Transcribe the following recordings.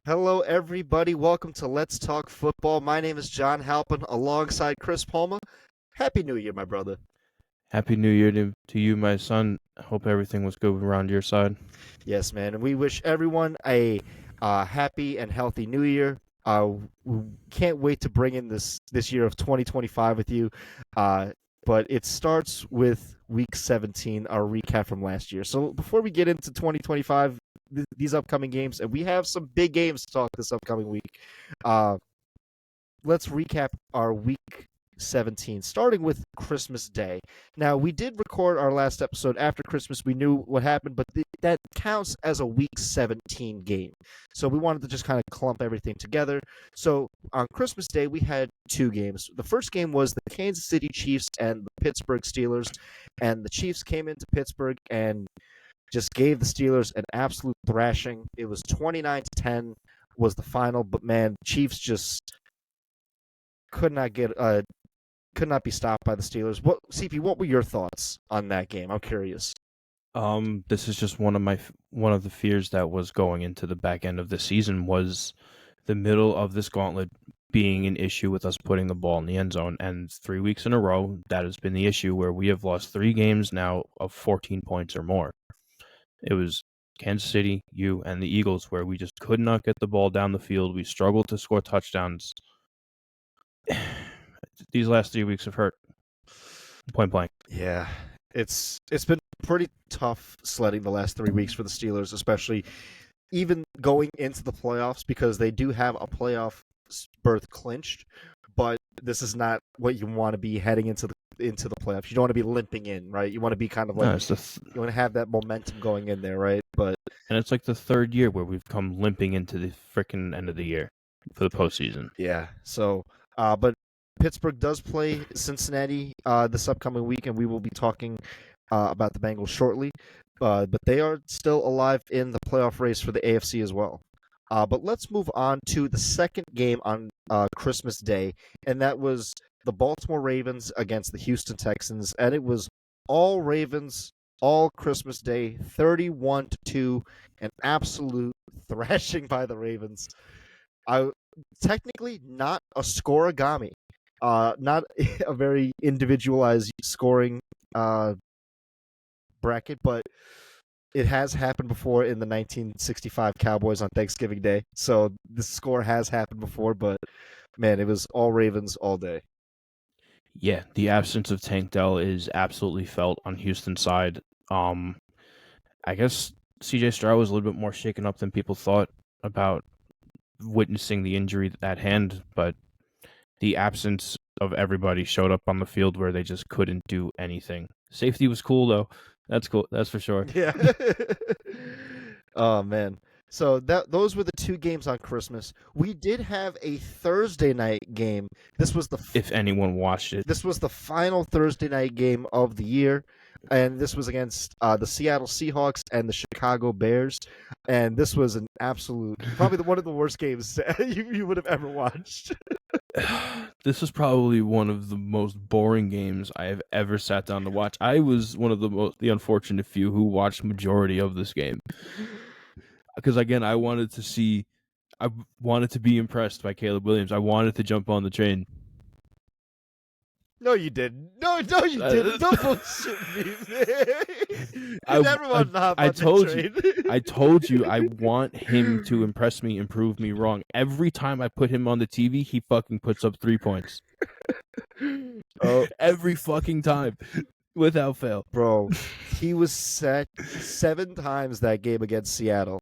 Hello, everybody. Welcome to Let's Talk Football. My name is John Halpin alongside Chris Palma. Happy New Year, my brother. Happy New Year to you, my son. I hope everything was good around your side. Yes, man. And we wish everyone a happy and healthy New Year. We can't wait to bring in this year of 2025 with you. But it starts with Week 17, our recap from last year. So before we get into 2025, these upcoming games, and we have some big games to talk this upcoming week. Uh, let's recap our week 17, starting with Christmas Day. Now, we did record our last episode after Christmas. We knew what happened, but that counts as a week 17 game. So we wanted to just kind of clump everything together. So on Christmas Day, we had two games. The first game was the Kansas City Chiefs and the Pittsburgh Steelers. And the Chiefs came into Pittsburgh and just gave the Steelers an absolute thrashing. It was 29-10 was the final, but man, Chiefs just could not be stopped by the Steelers. What were your thoughts on that game? I'm curious. This is just one of the fears that was going into the back end of the season was the middle of this gauntlet being an issue with us putting the ball in the end zone. And 3 weeks in a row, that has been the issue where we have lost 3 games now of 14 points or more. It was Kansas City, you, and the Eagles where we just could not get the ball down the field. We struggled to score touchdowns. These last 3 weeks have hurt. Point blank. Yeah, it's been pretty tough sledding the last 3 weeks for the Steelers, especially even going into the playoffs because they do have a playoff berth clinched, but this is not what you want to be heading into the playoffs. You don't want to be limping in, right? You want to be kind of like you want to have that momentum going in there, right? And it's like the third year where we've come limping into the freaking end of the year for the postseason. Yeah. So, but Pittsburgh does play Cincinnati this upcoming week, and we will be talking about the Bengals shortly. But they are still alive in the playoff race for the AFC as well. But let's move on to the second game on Christmas Day, and that was the Baltimore Ravens against the Houston Texans, and it was all Ravens all Christmas Day, 31-2, an absolute thrashing by the Ravens. Technically not a scoregami, not a very individualized scoring bracket, but it has happened before in the 1965 Cowboys on Thanksgiving Day. So the score has happened before, but man, it was all Ravens all day. Yeah, the absence of Tank Dell is absolutely felt on Houston's side. I guess CJ Stroud was a little bit more shaken up than people thought about witnessing the injury at hand, but the absence of everybody showed up on the field where they just couldn't do anything. Safety was cool, though. That's cool. That's for sure. Yeah. Oh, man. So those were the two games on Christmas. We did have a Thursday night game. This was if anyone watched it. This was the final Thursday night game of the year, and this was against the Seattle Seahawks and the Chicago Bears. And this was an absolute, probably one of the worst games you would have ever watched. This was probably one of the most boring games I have ever sat down to watch. I was one of the unfortunate few who watched majority of this game. Because again, I wanted to be impressed by Caleb Williams. I wanted to jump on the train. No, you didn't. No, you didn't. Don't bullshit me. I told you I want him to impress me and prove me wrong. Every time I put him on the TV, he fucking puts up 3 points. Oh, every fucking time. Without fail. Bro, he was sacked 7 times that game against Seattle.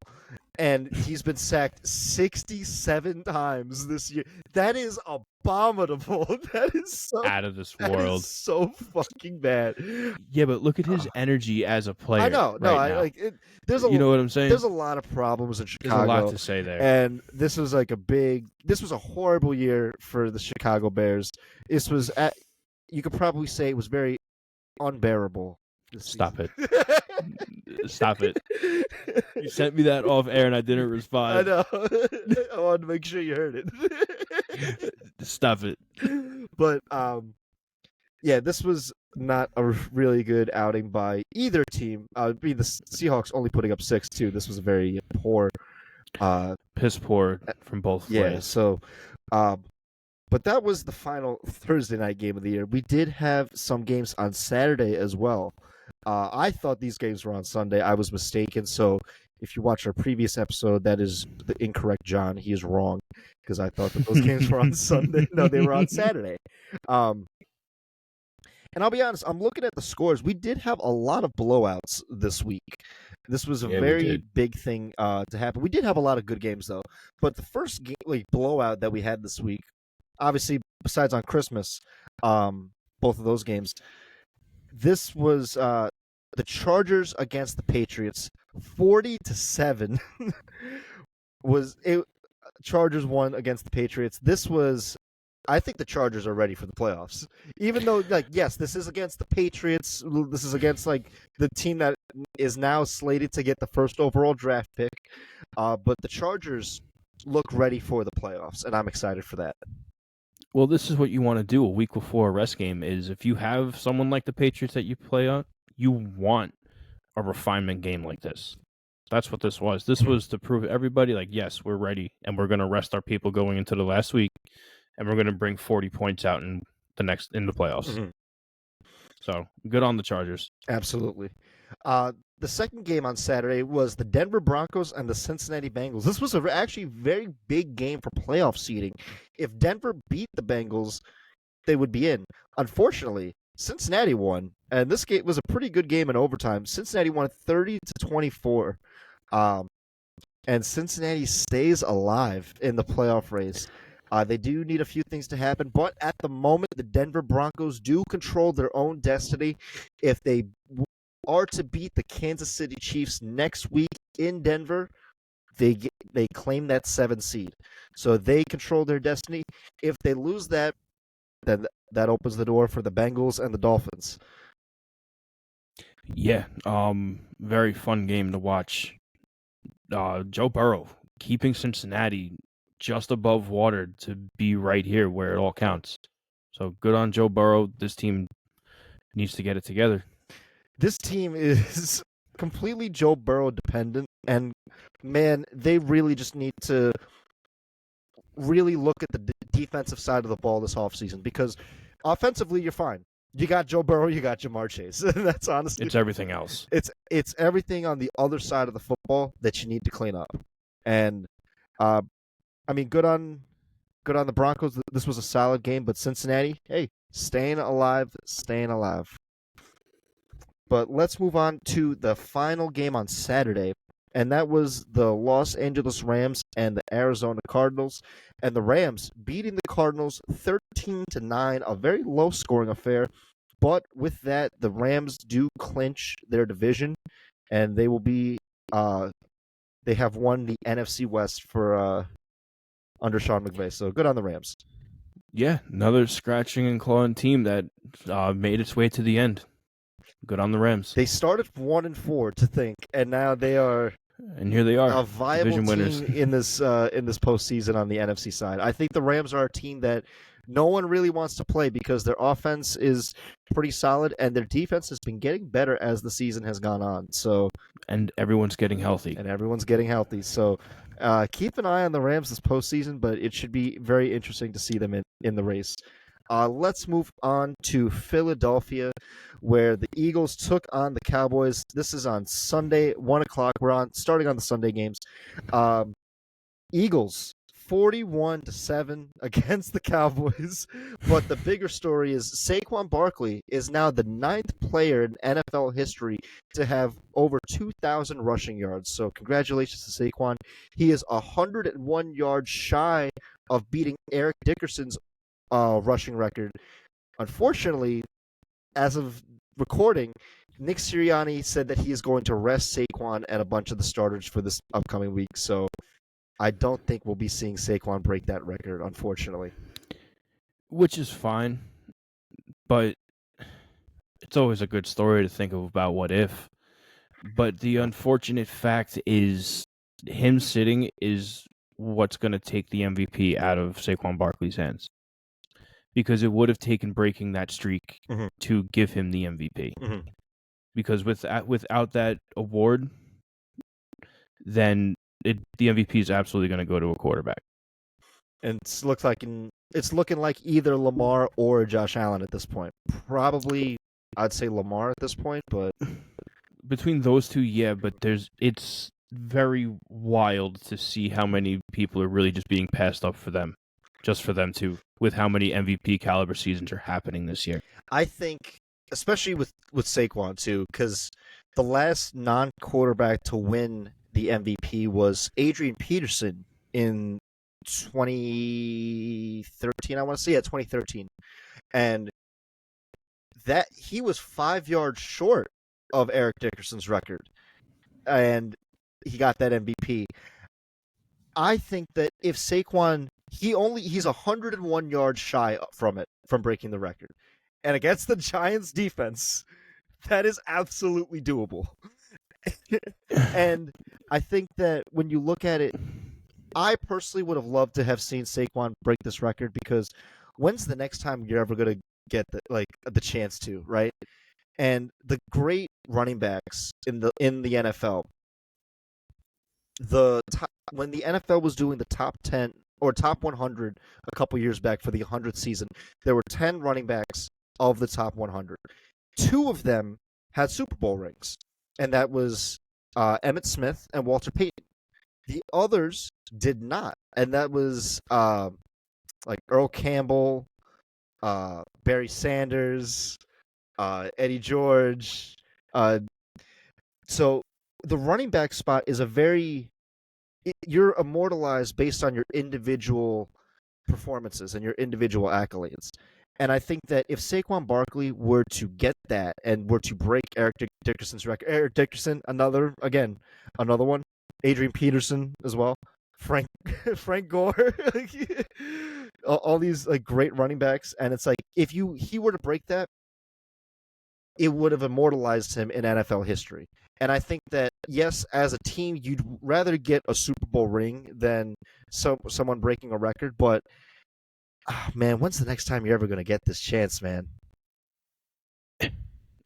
And he's been sacked 67 times this year. That is abominable. That is so out of this world. So fucking bad. Yeah, but look at his energy as a player. I know. No, I like it. You know what I'm saying? There's a lot of problems in Chicago. There's a lot to say there. And this was a horrible year for the Chicago Bears. You could probably say it was very unbearable. Stop it. Stop it. You sent me that off air and I didn't respond. I know. I wanted to make sure you heard it. Stop it. But yeah, this was not a really good outing by either team. The Seahawks only putting up 6 too. This was a very poor Piss poor from both Yeah, ways. so but that was the final Thursday night game of the year. We did have some games on Saturday as well. I thought these games were on Sunday. I was mistaken. So if you watch our previous episode, that is the incorrect John. He is wrong because I thought that those games were on Sunday. No, they were on Saturday. Um, and I'll be honest, I'm looking at the scores. We did have a lot of blowouts this week. This was a Yeah, we very did. big thing to happen. We did have a lot of good games though, but the first blowout that we had this week, obviously besides on Christmas, both of those games, this was the Chargers against the Patriots, 40-7. was it? Chargers won against the Patriots. This was I think the Chargers are ready for the playoffs. Even though, like, yes, this is against the Patriots. This is against like the team that is now slated to get the first overall draft pick. But the Chargers look ready for the playoffs, and I'm excited for that. Well, this is what you want to do a week before a rest game is if you have someone like the Patriots that you play on, you want a refinement game like this. That's what this was. This was to prove everybody, like, yes, we're ready, and we're going to rest our people going into the last week, and we're going to bring 40 points out in the playoffs. Mm-hmm. So good on the Chargers. Absolutely. The second game on Saturday was the Denver Broncos and the Cincinnati Bengals. This was actually very big game for playoff seeding. If Denver beat the Bengals, they would be in. Unfortunately, Cincinnati won, and this game was a pretty good game in overtime. Cincinnati won 30-24, and Cincinnati stays alive in the playoff race. They do need a few things to happen, but at the moment, the Denver Broncos do control their own destiny. If they are to beat the Kansas City Chiefs next week in Denver, they claim that 7th seed. So they control their destiny. If they lose that, then that opens the door for the Bengals and the Dolphins. Yeah, very fun game to watch. Joe Burrow keeping Cincinnati just above water to be right here where it all counts. So good on Joe Burrow. This team needs to get it together. This team is completely Joe Burrow dependent, and man, they really just need to really look at the defensive side of the ball this offseason because offensively you're fine. You got Joe Burrow, you got Jamar Chase. That's honestly It's everything else. It's everything on the other side of the football that you need to clean up. And I mean, good on the Broncos. This was a solid game, but Cincinnati, hey, staying alive. But let's move on to the final game on Saturday, and that was the Los Angeles Rams and the Arizona Cardinals. And the Rams beating the Cardinals 13-9, a very low-scoring affair. But with that, the Rams do clinch their division, and they will be they have won the NFC West for under Sean McVay. So good on the Rams. Yeah, another scratching and clawing team that made its way to the end. Good on the Rams. They started 1-4 to think, and now they are and here they are, a viable division winners. team in this postseason on the NFC side. I think the Rams are a team that no one really wants to play because their offense is pretty solid and their defense has been getting better as the season has gone on. So and everyone's getting healthy. So keep an eye on the Rams this postseason, but it should be very interesting to see them in the race. Let's move on to Philadelphia, where the Eagles took on the Cowboys. This is on Sunday, 1 o'clock. We're starting on the Sunday games. Eagles 41-7 against the Cowboys. But the bigger story is Saquon Barkley is now the 9th player in NFL history to have over 2,000 rushing yards. So congratulations to Saquon. He is 101 yards shy of beating Eric Dickerson's rushing record. Unfortunately, as of recording, Nick Sirianni said that he is going to rest Saquon and a bunch of the starters for this upcoming week. So I don't think we'll be seeing Saquon break that record, unfortunately. Which is fine, but it's always a good story to think of about what if. But the unfortunate fact is him sitting is what's going to take the MVP out of Saquon Barkley's hands. Because it would have taken breaking that streak to give him the MVP. Mm-hmm. Because without that award, then the MVP is absolutely going to go to a quarterback. And it's looking like either Lamar or Josh Allen at this point. Probably, I'd say Lamar at this point, but Between those two, yeah, but it's very wild to see how many people are really just being passed up for them, just for them to, with how many MVP caliber seasons are happening this year. I think, especially with Saquon too, because the last non-quarterback to win the MVP was Adrian Peterson in 2013. I want to say 2013, and that he was 5 yards short of Eric Dickerson's record, and he got that MVP. I think that if Saquon, he's 101 yards shy from breaking the record, and against the Giants defense, that is absolutely doable. And I think that when you look at it, I personally would have loved to have seen Saquon break this record, because when's the next time you're ever going to get the chance to, right? And the great running backs in the NFL, when the NFL was doing the top 10 or top 100 a couple years back for the 100th season, there were 10 running backs of the top 100. 2 of them had Super Bowl rings, and that was Emmitt Smith and Walter Payton. The others did not, and that was like Earl Campbell, Barry Sanders, Eddie George. So the running back spot is you're immortalized based on your individual performances and your individual accolades. And I think that if Saquon Barkley were to get that and were to break Eric Dickerson's record, Eric Dickerson, another one, Adrian Peterson as well, Frank Gore, all these like great running backs, and it's like if he were to break that, it would have immortalized him in NFL history. And I think that, yes, as a team, you'd rather get a Super Bowl ring than someone breaking a record. But, man, when's the next time you're ever going to get this chance, man?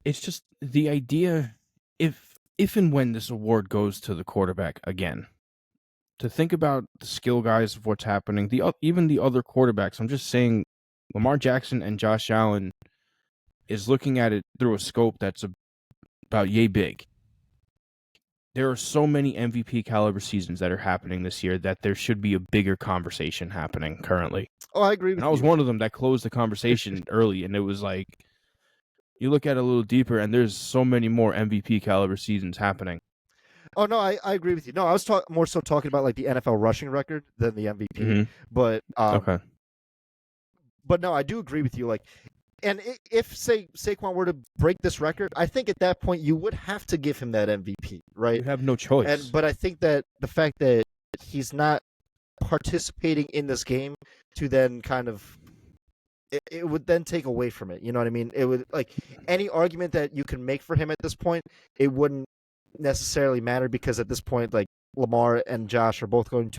It's just the idea, if and when this award goes to the quarterback again, to think about the skill guys of what's happening, even the other quarterbacks. I'm just saying Lamar Jackson and Josh Allen is looking at it through a scope that's about yay big. There are so many MVP caliber seasons that are happening this year that there should be a bigger conversation happening currently. Oh, I agree with you. And I was one of them that closed the conversation early, and it was like, you look at it a little deeper, and there's so many more MVP caliber seasons happening. Oh, no, I agree with you. No, I was more so talking about like the NFL rushing record than the MVP. Mm-hmm. But okay. But no, I do agree with you. Like, and if Saquon were to break this record, I think at that point you would have to give him that MVP, right? You have no choice. But I think that the fact that he's not participating in this game to then kind of it would then take away from it. You know what I mean? It would, like, any argument that you can make for him at this point, it wouldn't necessarily matter, because at this point, like, Lamar and Josh are both going to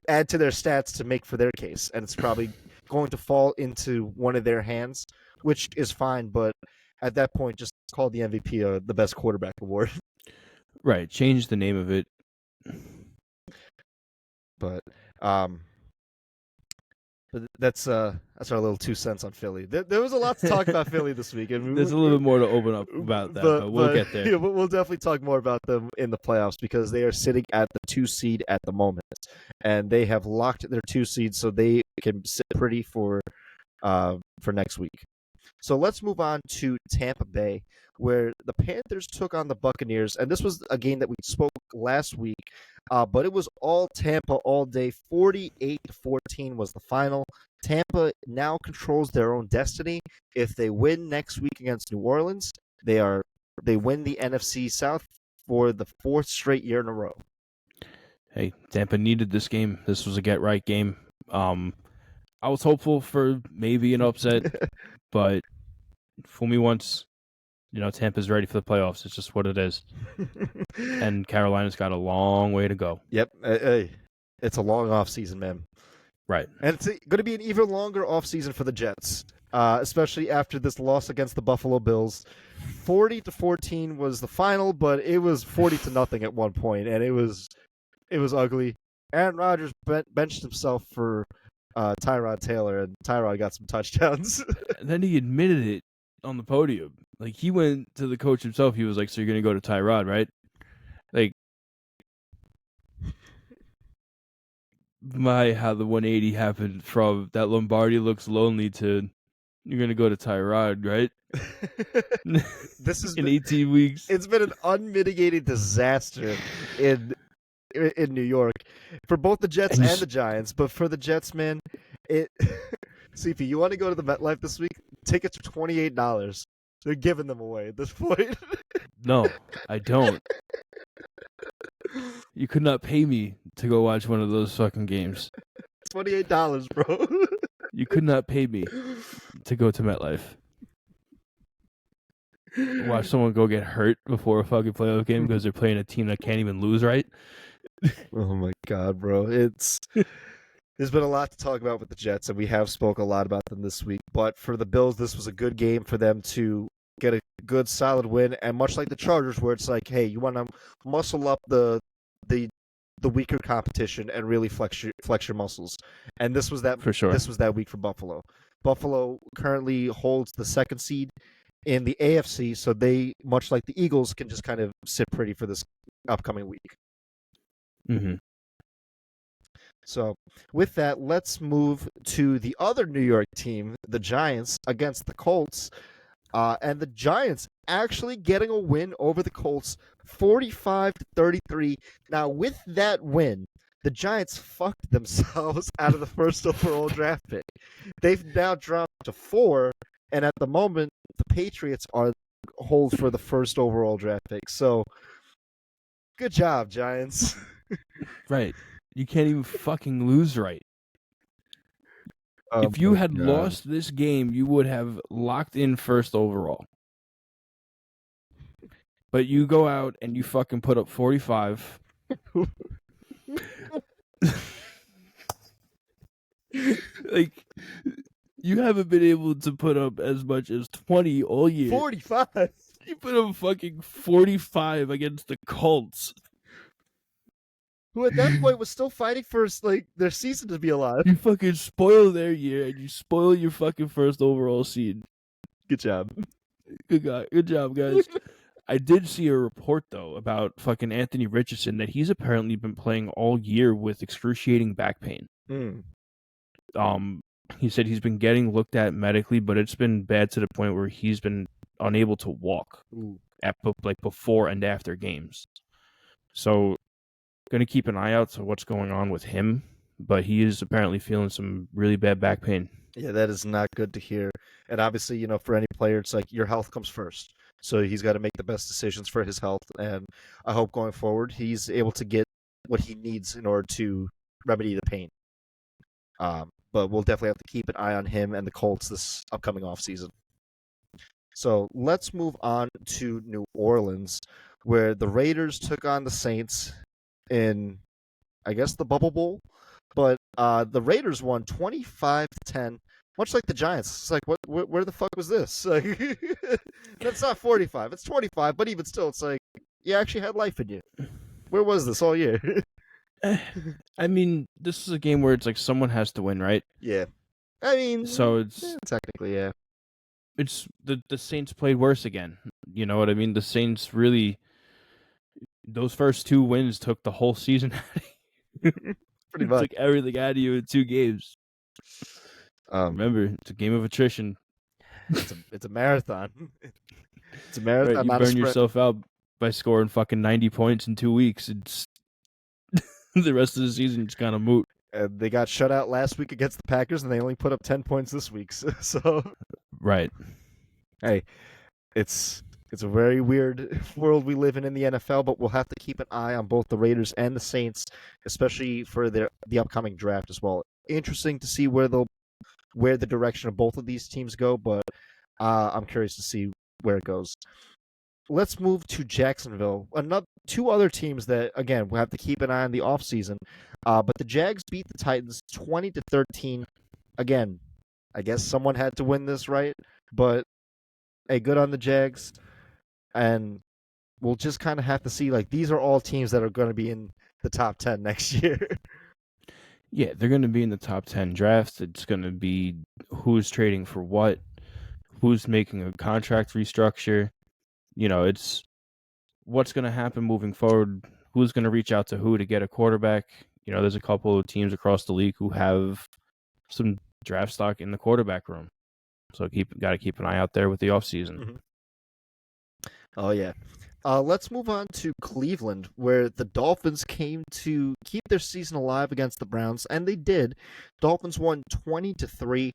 add to their stats to make for their case, and it's probably going to fall into one of their hands, which is fine. But at that point, just call the MVP the best quarterback award. Right. Change the name of it. But that's our little 2 cents on Philly. There was a lot to talk about Philly this week. And there's a little bit more to open up about that, but we'll get there. Yeah, we'll definitely talk more about them in the playoffs, because they are sitting at the 2 seed at the moment, and they have locked their 2 seed, so they can sit pretty for next week. So let's move on to Tampa Bay, where the Panthers took on the Buccaneers, and this was a game that we spoke last week, but it was all Tampa all day. 48-14 was the final. Tampa now controls their own destiny. If they win next week against New Orleans, they win the NFC South for the 4th straight year in a row. Hey, Tampa needed this game. This was a get-right game. I was hopeful for maybe an upset, but fool me once, Tampa's ready for the playoffs. It's just what it is. And Carolina's got a long way to go. Yep. It's a long offseason, man. Right. And it's going to be an even longer offseason for the Jets, especially after this loss against the Buffalo Bills. 40-14 was the final, but it was 40-0 at one point, and it was It was ugly. Aaron Rodgers benched himself for Tyrod Taylor, and Tyrod got some touchdowns. And then he admitted it on the podium. Like, he went to the coach himself. He was like, "So you're gonna go to Tyrod, right?" Like, how the 180 happened from that Lombardi looks lonely to you're gonna go to Tyrod, right? This is in 18 weeks. It's been an unmitigated disaster in New York for both the Jets and the Giants. But for the Jets, man, CP, you want to go to the MetLife this week? Tickets are $28. They're giving them away at this point. No, I don't. You could not pay me to go watch one of those fucking games. $28, bro. You could not pay me to go to MetLife. Watch someone go get hurt before a fucking playoff game because they're playing a team that can't even lose, right? Oh my god, bro. There's been a lot to talk about with the Jets, and we have spoke a lot about them this week. But for the Bills, this was a good game for them to get a good, solid win. And much like the Chargers, where it's like, hey, you want to muscle up the weaker competition and really flex your muscles. And this was that for sure. This was that week for Buffalo. Buffalo currently holds the second seed in the AFC, so they, much like the Eagles, can just kind of sit pretty for this upcoming week. Mm-hmm. So with that, let's move to the other New York team, the Giants, against the Colts. And the Giants actually getting a win over the Colts, 45-33. Now, with that win, the Giants fucked themselves out of the first overall draft pick. They've now dropped to 4, and at the moment, the Patriots hold for the first overall draft pick. So, good job, Giants. Right. You can't even fucking lose right. If you had lost this game, you would have locked in first overall. But you go out and you fucking put up 45. Like, you haven't been able to put up as much as 20 all year. 45? You put up fucking 45 against the Colts, who at that point was still fighting for their season to be alive. You fucking spoil their year and you spoil your fucking first overall seed. Good job. Good job, guys. I did see a report, though, about fucking Anthony Richardson that he's apparently been playing all year with excruciating back pain. He said he's been getting looked at medically, but it's been bad to the point where he's been unable to walk at before and after games. So, going to keep an eye out to what's going on with him, but he is apparently feeling some really bad back pain. Yeah, that is not good to hear. And obviously, for any player, it's like your health comes first. So he's got to make the best decisions for his health. And I hope going forward, he's able to get what he needs in order to remedy the pain. But we'll definitely have to keep an eye on him and the Colts this upcoming offseason. So let's move on to New Orleans, where the Raiders took on the Saints in, I guess, the Bubble Bowl. But the Raiders won 25-10, much like the Giants. It's like, where the fuck was this? Like, that's not 45. It's 25, but even still, it's like, you actually had life in you. Where was this all year? I mean, this is a game where it's like someone has to win, right? Yeah. I mean, so it's technically, yeah. It's the Saints played worse again. You know what I mean? The Saints really, those first 2 wins took the whole season out of you. Pretty much. Took everything out of you in 2 games. Remember, it's a game of attrition. It's a marathon. It's a marathon. Right, you not burn yourself out by scoring fucking 90 points in 2 weeks. It's the rest of the season is kind of moot. They got shut out last week against the Packers, and they only put up 10 points this week. So, right. Hey, it's a very weird world we live in the NFL, but we'll have to keep an eye on both the Raiders and the Saints, especially for the upcoming draft as well. Interesting to see where the direction of both of these teams go, but I'm curious to see where it goes. Let's move to Jacksonville. 2 other teams that, again, we'll have to keep an eye on the offseason. But the Jags beat the Titans 20-13. Again, I guess someone had to win this, right? But, hey, good on the Jags. And we'll just kind of have to see, these are all teams that are going to be in the top 10 next year. Yeah, they're going to be in the top 10 drafts. It's going to be who's trading for what, who's making a contract restructure. It's what's going to happen moving forward, who's going to reach out to who to get a quarterback. There's a couple of teams across the league who have some draft stock in the quarterback room. So got to keep an eye out there with the offseason. Mm-hmm. Oh, yeah. Let's move on to Cleveland, where the Dolphins came to keep their season alive against the Browns, and they did. Dolphins won 20-3.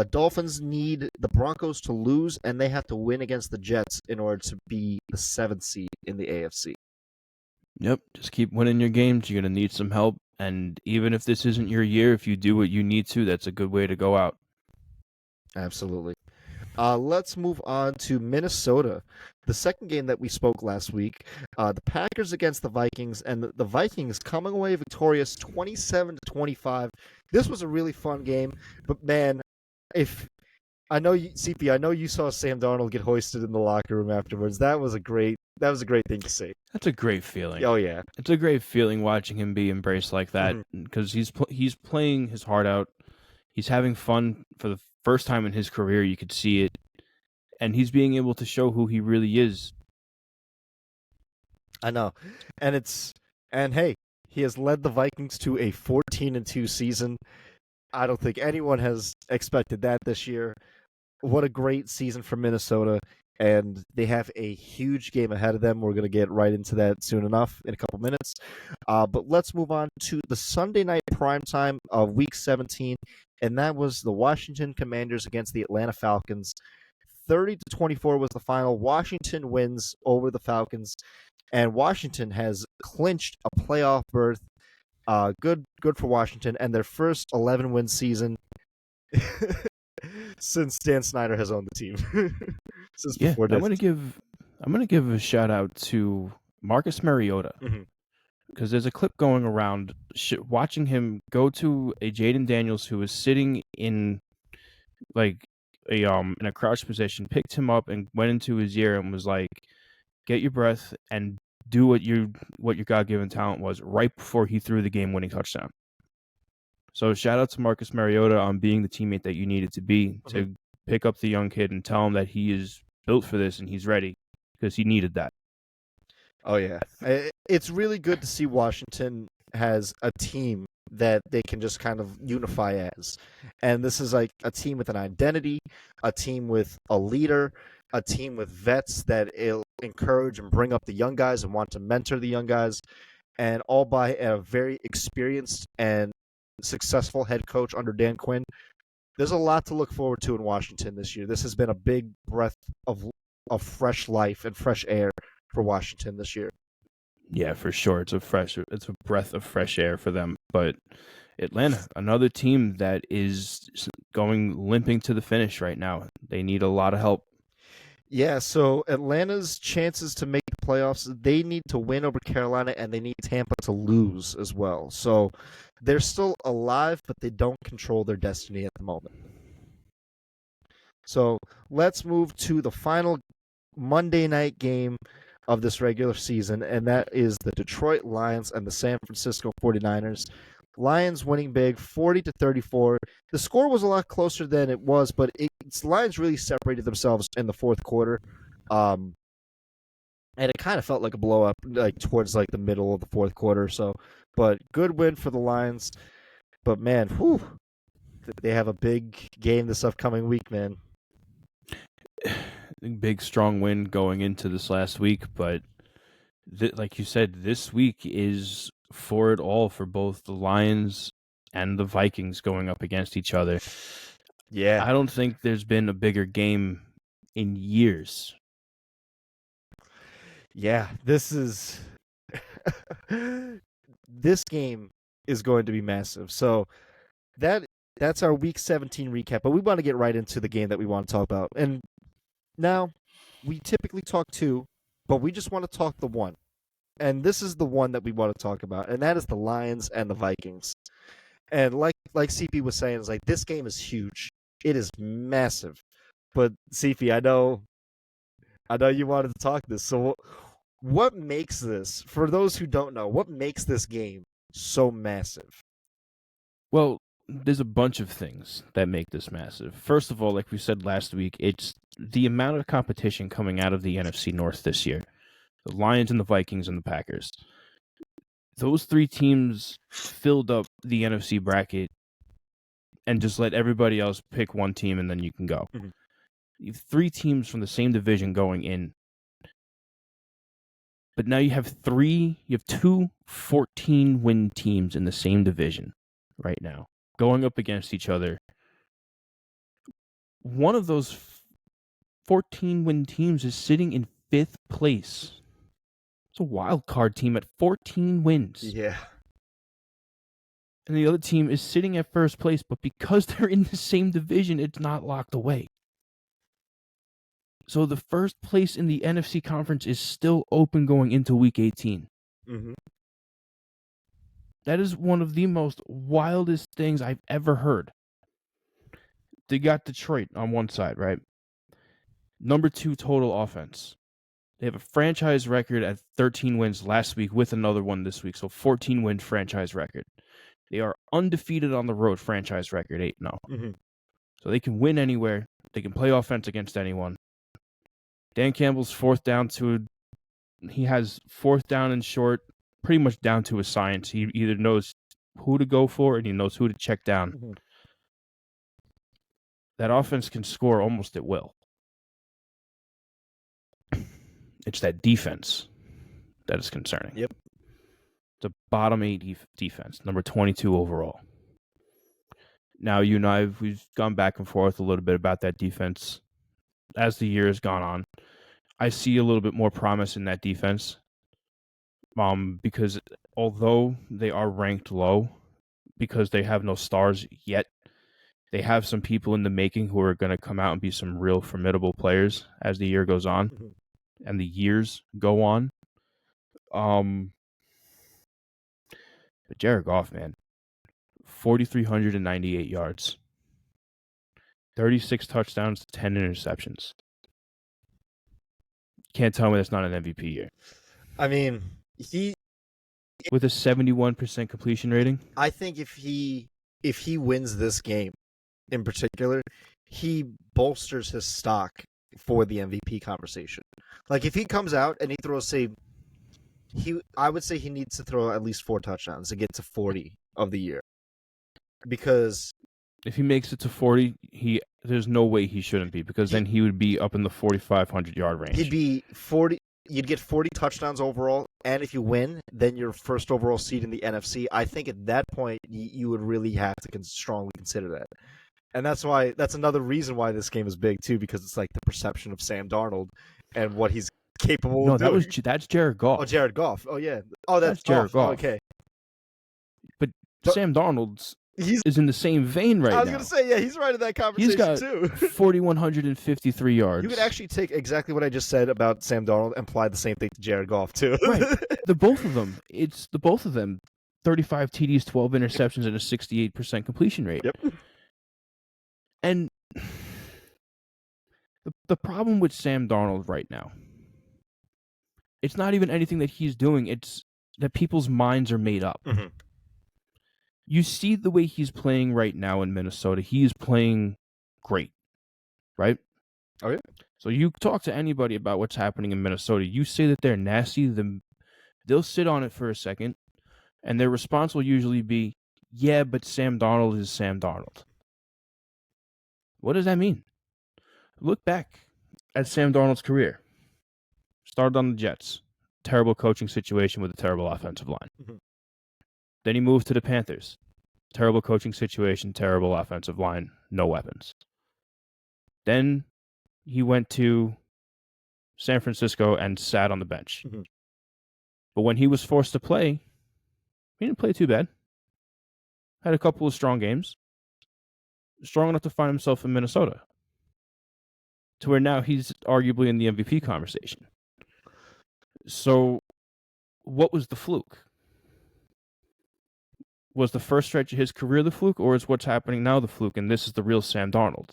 Dolphins need the Broncos to lose, and they have to win against the Jets in order to be the 7th seed in the AFC. Yep, just keep winning your games. You're going to need some help, and even if this isn't your year, if you do what you need to, that's a good way to go out. Absolutely. Let's move on to Minnesota. The second game that we spoke last week, the Packers against the Vikings, and the Vikings coming away victorious 27-25. This was a really fun game, but man, CP, I know you saw Sam Darnold get hoisted in the locker room afterwards. That was a great thing to see. That's a great feeling. Oh yeah, it's a great feeling watching him be embraced like that because he's playing his heart out. He's having fun for the first time in his career. You could see it. And he's being able to show who he really is. I know. And hey, he has led the Vikings to a 14-2 season. I don't think anyone has expected that this year. What a great season for Minnesota. And they have a huge game ahead of them. We're going to get right into that soon enough in a couple minutes. But let's move on to the Sunday night primetime of Week 17. And that was the Washington Commanders against the Atlanta Falcons. 30-24 was the final. Washington wins over the Falcons, and Washington has clinched a playoff berth. Good for Washington, and their first 11-win season since Dan Snyder has owned the team. Since before I'm gonna give a shout out to Marcus Mariota because there's a clip going around watching him go to a Jaden Daniels who was sitting in in a crouch position, picked him up and went into his ear and was like, "Get your breath and do what your God-given talent was," right before he threw the game-winning touchdown. So shout out to Marcus Mariota on being the teammate that you needed to be to pick up the young kid and tell him that he is built for this and he's ready because he needed that. Oh yeah, it's really good to see Washington has a team that they can just kind of unify as. And this is like a team with an identity, a team with a leader, a team with vets that will encourage and bring up the young guys and want to mentor the young guys, and all by a very experienced and successful head coach under Dan Quinn. There's a lot to look forward to in Washington this year. This has been a big breath of fresh life and fresh air for Washington this year. Yeah, for sure. It's a breath of fresh air for them. But Atlanta, another team that is going limping to the finish right now. They need a lot of help. Yeah, so Atlanta's chances to make the playoffs, they need to win over Carolina, and they need Tampa to lose as well. So they're still alive, but they don't control their destiny at the moment. So let's move to the final Monday night game of this regular season, and that is the Detroit Lions and the San Francisco 49ers. Lions winning big, 40-34. The score was a lot closer than it was, but Lions really separated themselves in the fourth quarter. And it kind of felt like a blow-up, like towards like the middle of the fourth quarter or so. But good win for the Lions. But man, they have a big game this upcoming week, man. Big, strong win going into this last week, but like you said, this week is for it all for both the Lions and the Vikings going up against each other. Yeah. I don't think there's been a bigger game in years. Yeah, this game is going to be massive. So that's our Week 17 recap, but we want to get right into the game that we want to talk about. And now, we typically talk two, but we just want to talk the one. And this is the one that we want to talk about, and that is the Lions and the Vikings. And like CP was saying, it's like this game is huge. It is massive. But CP, I know you wanted to talk this. So what makes this, for those who don't know, what makes this game so massive? Well, there's a bunch of things that make this massive. First of all, like we said last week, it's the amount of competition coming out of the NFC North this year. The Lions and the Vikings and the Packers. Those three teams filled up the NFC bracket and just let everybody else pick one team and then you can go. Mhm. You have three teams from the same division going in. But now you have two 14-win teams in the same division right now, going up against each other. One of those 14-win teams is sitting in 5th place. It's a wild card team at 14 wins. Yeah. And the other team is sitting at 1st place, but because they're in the same division, it's not locked away. So the 1st place in the NFC conference is still open going into Week 18. Mm-hmm. That is one of the most wildest things I've ever heard. They got Detroit on one side, right? Number 2 total offense. They have a franchise record at 13 wins last week with another one this week, so 14-win franchise record. They are undefeated on the road, franchise record 8-0. Mm-hmm. So they can win anywhere. They can play offense against anyone. Dan Campbell's he has 4th down and short, pretty much down to a science. He either knows who to go for and he knows who to check down. Mm-hmm. That offense can score almost at will. It's that defense that is concerning. Yep. It's a bottom 8 defense, number 22 overall. Now, you and I, we've gone back and forth a little bit about that defense as the year has gone on. I see a little bit more promise in that defense because although they are ranked low because they have no stars yet, they have some people in the making who are going to come out and be some real formidable players as the year goes on and the years go on. But Jared Goff, man, 4,398 yards, 36 touchdowns, 10 interceptions. Can't tell me that's not an MVP year. I mean, with a 71% completion rating. I think if he wins this game in particular, he bolsters his stock for the MVP conversation. Like if he comes out and he throws, I would say he needs to throw at least 4 touchdowns to get to 40 of the year. Because if he makes it to 40, there's no way he shouldn't be, because then he would be up in the 4,500 yard range. He'd be 40. You'd get 40 touchdowns overall, and if you win, then you're first overall seed in the NFC. I think at that point you would really have to strongly consider that, and that's another reason why this game is big too, because it's like the perception of Sam Darnold and what he's capable of doing. That's Jared Goff. Oh, Jared Goff. Oh yeah. Oh, that's Jared Goff. Oh, okay. But Sam Darnold's is in the same vein right now. I was going to say, yeah, he's right in that conversation too. 4,153 yards. You could actually take exactly what I just said about Sam Darnold and apply the same thing to Jared Goff too. Right. The both of them. 35 TDs, 12 interceptions, and a 68% completion rate. Yep. And the problem with Sam Darnold right now, it's not even anything that he's doing. It's that people's minds are made up. Mm-hmm. You see the way he's playing right now in Minnesota. He is playing great, right? Oh, yeah. So you talk to anybody about what's happening in Minnesota. You say that they're nasty, they'll sit on it for a second, and their response will usually be, yeah, but Sam Darnold is Sam Darnold. What does that mean? Look back at Sam Darnold's career. Started on the Jets. Terrible coaching situation with a terrible offensive line. Mm-hmm. Then he moved to the Panthers. Terrible coaching situation, terrible offensive line, no weapons. Then he went to San Francisco and sat on the bench. Mm-hmm. But when he was forced to play, he didn't play too bad. Had a couple of strong games. Strong enough to find himself in Minnesota. To where now he's arguably in the MVP conversation. So, what was the fluke? Was the first stretch of his career the fluke, or is what's happening now the fluke, and this is the real Sam Darnold?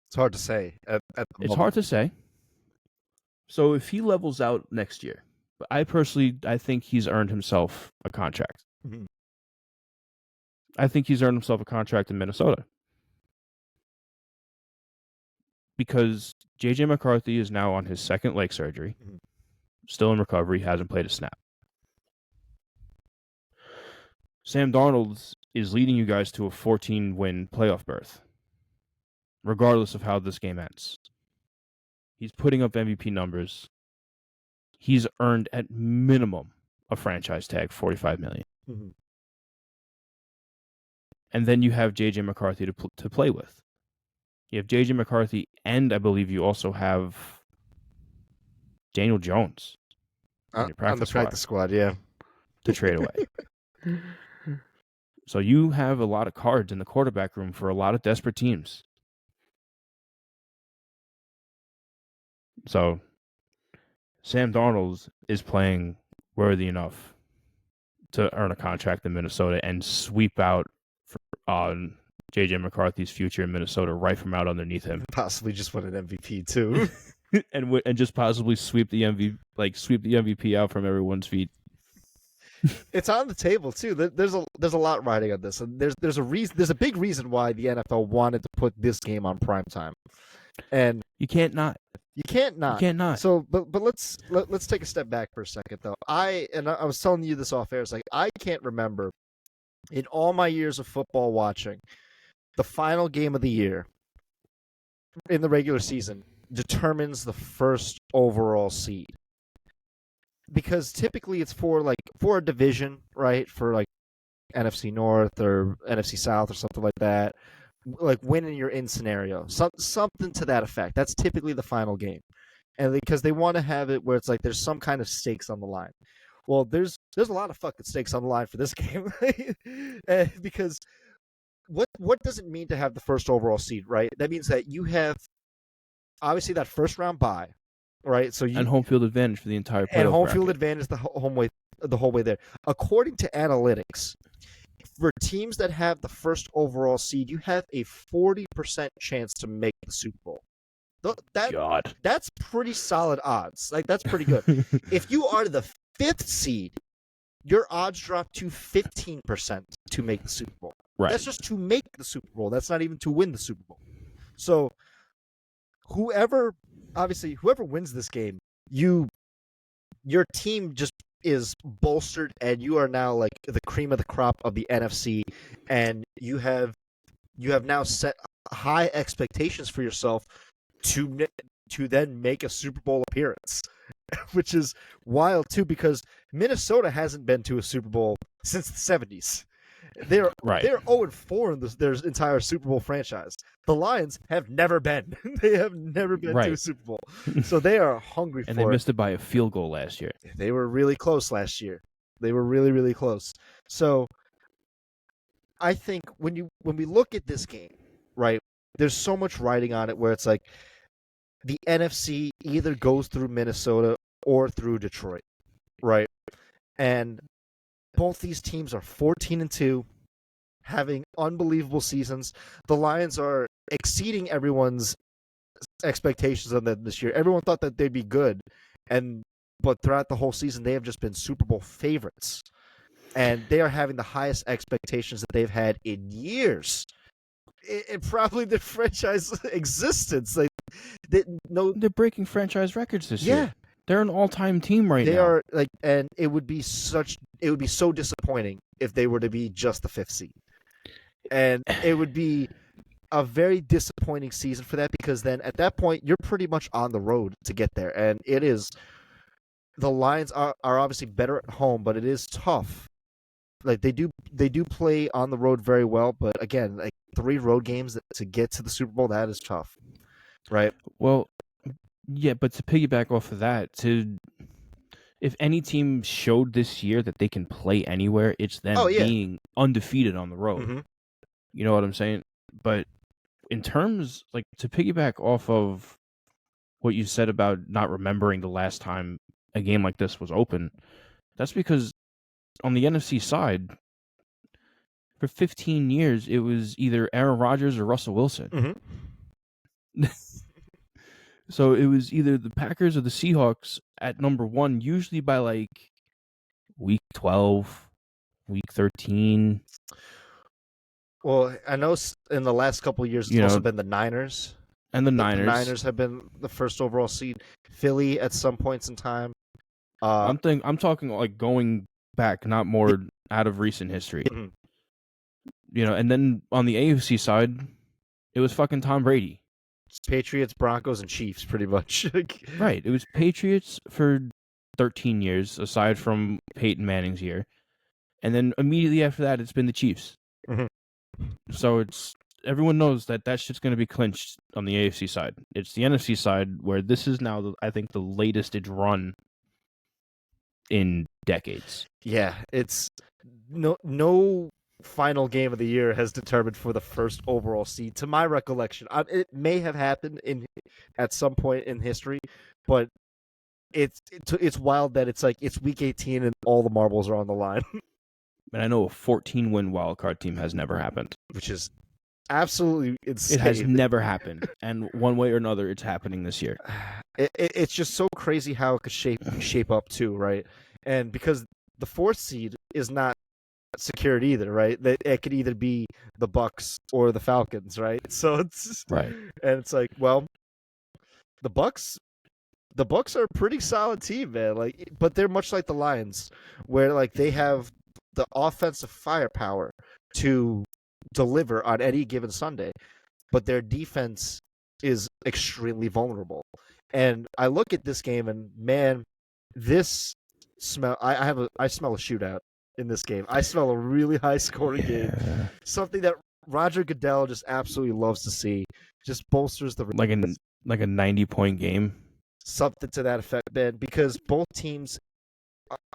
It's hard to say. It's hard to say. So if he levels out next year, I think he's earned himself a contract. Mhm. I think he's earned himself a contract in Minnesota. Because J.J. McCarthy is now on his second leg surgery, Mhm. still in recovery, hasn't played a snap. Sam Darnold is leading you guys to a 14-win playoff berth, regardless of how this game ends. He's putting up MVP numbers. He's earned at minimum a franchise tag, $45 million. Mhm. And then you have J.J. McCarthy to play with. You have J.J. McCarthy, and I believe you also have Daniel Jones on your On the practice practice squad, yeah. to trade away. So you have a lot of cards in the quarterback room for a lot of desperate teams. So Sam Darnold is playing worthy enough to earn a contract in Minnesota and sweep out on J.J. McCarthy's future in Minnesota right from out underneath him. Possibly just won an MVP too. and just possibly sweep the MVP out from everyone's feet. It's on the table too. There's a lot riding on this, and there's a reason. There's a big reason why the NFL wanted to put this game on prime time, and you can't not. You can't not. You can't not. So, but let's take a step back for a second though. I was telling you this off air. It's like I can't remember in all my years of football watching the final game of the year in the regular season determines the first overall seed. Because typically it's for a division, right? For like NFC North or NFC South or something like that. Like winning your in scenario. Something to that effect. That's typically the final game. And because they want to have it where it's like there's some kind of stakes on the line. Well, there's a lot of fucking stakes on the line for this game. Because what does it mean to have the first overall seed, right? That means that you have obviously that first round bye, right? So and home field advantage for the entire playoff and home bracket. field advantage the whole way there. According to analytics, for teams that have the first overall seed, you have a 40% chance to make the Super Bowl. That's pretty solid odds. Like that's pretty good. If you are the 5th seed, your odds drop to 15% to make the Super Bowl. Right. That's just to make the Super Bowl. That's not even to win the Super Bowl. So whoever wins this game, your team just is bolstered, and you are now like the cream of the crop of the NFC, and you have now set high expectations for yourself to then make a Super Bowl appearance, which is wild too because Minnesota hasn't been to a Super Bowl since the 70s. They're 0-4 in their entire Super Bowl franchise. The Lions have never been. They have never been to a Super Bowl. So they are hungry for it. And they missed it by a field goal last year. They were really close last year. They were really, really close. So I think when we look at this game, right, there's so much writing on it where it's like the NFC either goes through Minnesota or through Detroit, right? And both these teams are 14-2, having unbelievable seasons. The Lions are exceeding everyone's expectations of them this year. Everyone thought that they'd be good, but throughout the whole season, they have just been Super Bowl favorites. And they are having the highest expectations that they've had in years. In probably their franchise existence. They're breaking franchise records this year. They're an all-time team right now. They are and it would be so disappointing if they were to be just the 5th seed. And it would be a very disappointing season for that because then at that point you're pretty much on the road to get there. And it is the Lions are obviously better at home, but it is tough. Like they do play on the road very well, but again, like 3 road games to get to the Super Bowl, that is tough. Right? Well, yeah, but to piggyback off of that, if any team showed this year that they can play anywhere, it's them being undefeated on the road. Mm-hmm. You know what I'm saying? But in terms, like, to piggyback off of what you said about not remembering the last time a game like this was open, that's because on the NFC side, for 15 years, it was either Aaron Rodgers or Russell Wilson. Mm-hmm. So it was either the Packers or the Seahawks at number 1, usually by like week 12, week 13. Well, I know in the last couple of years it's You also know, been the Niners. and the The Niners. Niners have been the first overall seed. Philly at some points in time. Uh, I'm talking like going back, not more out of recent history. mhm. And then on the AFC side, it was fucking Tom Brady. Patriots, Broncos, and Chiefs, pretty much. Right. It was Patriots for 13 years, aside from Peyton Manning's year. And then immediately after that, it's been the Chiefs. Mhm. So everyone knows that shit's going to be clinched on the AFC side. It's the NFC side where this is now, I think, the latest it's run in decades. Yeah, it's no final game of the year has determined for the first overall seed. To my recollection, it may have happened at some point in history, but it's wild that it's like it's week 18 and all the marbles are on the line, And I know a 14-win wildcard team has never happened. which is absolutely insane. It has never happened. And one way or another, it's happening this year. It's just so crazy how it could shape up too, right? And because the 4th seed is not secured either, right? That it could either be the Bucks or the Falcons, right? So it's Right. and it's like, well, the Bucks are a pretty solid team, man. Like, but they're much like the Lions, where like they have the offensive firepower to deliver on any given Sunday, but their defense is extremely vulnerable. And I look at this game and man, this smell. I smell a shootout in this game. I smell a really high scoring game. Something that Roger Goodell just absolutely loves to see. Just bolsters the like a 90-point game. Something to that effect, man. Because both teams,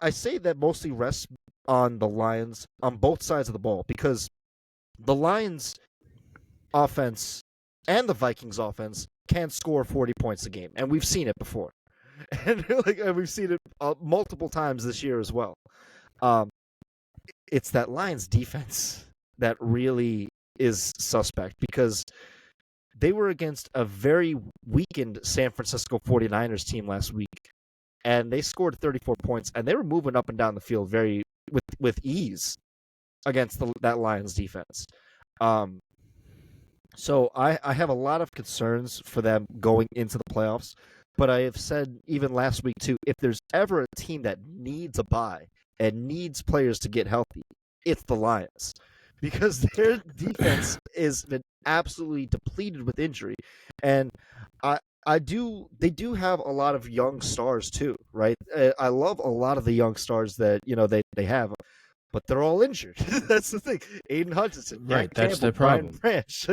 I say that mostly rests on the Lions on both sides of the ball. Because the Lions offense and the Vikings offense can score 40 points a game, and we've seen it before. And we've seen it multiple times this year as well. It's that Lions defense that really is suspect because they were against a very weakened San Francisco 49ers team last week, and they scored 34 points, and they were moving up and down the field with ease against that Lions defense. So I have a lot of concerns for them going into the playoffs, but I have said even last week too, if there's ever a team that needs a bye and needs players to get healthy, it's the Lions. Because their defense is been absolutely depleted with injury. And they do have a lot of young stars too, right? I love a lot of the young stars that, they have, but they're all injured. That's the thing. Aiden Hutchinson, Right, that's Campbell, the problem. Brian Branch,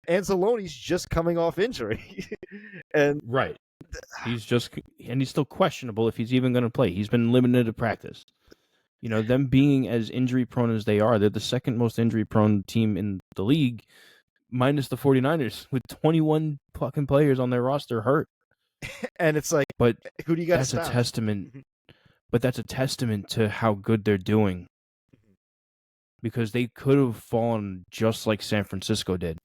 Anzalone's just coming off injury. And right. He's still questionable if he's even going to play. He's been limited to practice. Them being as injury prone as they are, they're the second most injury prone team in the league, minus the 49ers, with 21 fucking players on their roster hurt. And it's like, but who do you got to stop? That's a testament to how good they're doing. Because they could have fallen just like San Francisco did.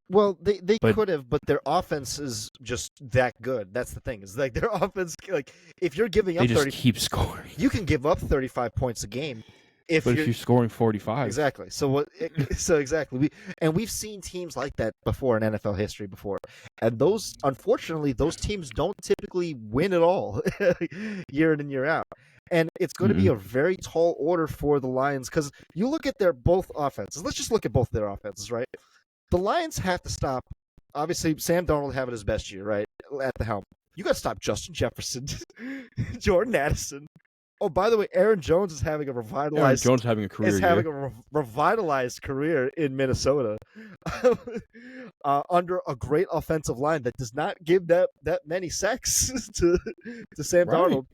Well, they could have, but their offense is just that good. That's the thing. Is like their offense, like if you're giving up they just keep scoring. You can give up 35 points a game if you're scoring 45. Exactly. So exactly. We've seen teams like that before in NFL history before. And unfortunately those teams don't typically win at all year in and year out. And it's going to be a very tall order for the Lions because you look at their both offenses. Let's just look at both their offenses, right? The Lions have to stop. Obviously, Sam Darnold having his best year, right, at the helm. You got to stop Justin Jefferson, Jordan Addison. Oh, by the way, Aaron Jones is having a revitalized. Aaron Jones having a career. Is having a revitalized career in Minnesota, under a great offensive line that does not give that many sacks to Sam Darnold.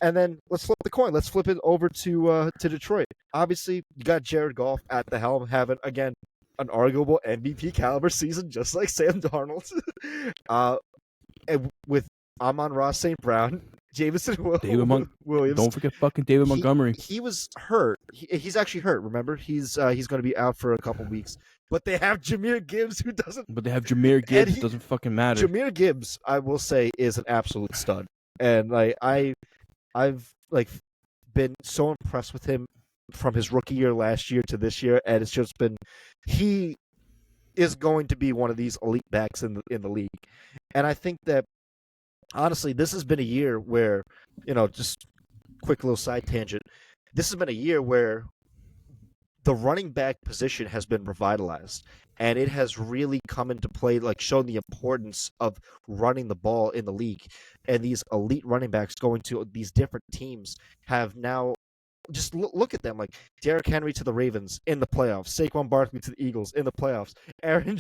And then let's flip the coin. Let's flip it over to Detroit. Obviously, you got Jared Goff at the helm, having again an arguable MVP caliber season, just like Sam Darnold. And with Amon-Ra St. Brown, Jameson Williams. Don't forget fucking David Montgomery. He was hurt. He's actually hurt. Remember, he's going to be out for a couple weeks. but they have Jahmyr Gibbs who doesn't. But they have Jahmyr Gibbs. It doesn't fucking matter. Jahmyr Gibbs, I will say, is an absolute stud, and I've been so impressed with him from his rookie year last year to this year, and it's just been he is going to be one of these elite backs in the league, and I think that honestly, this has been a year where just quick little side tangent. This has been a year where the running back position has been revitalized, and it has really come into play, shown the importance of running the ball in the league. And these elite running backs going to these different teams have now just look at them, like Derrick Henry to the Ravens in the playoffs, Saquon Barkley to the Eagles in the playoffs, Aaron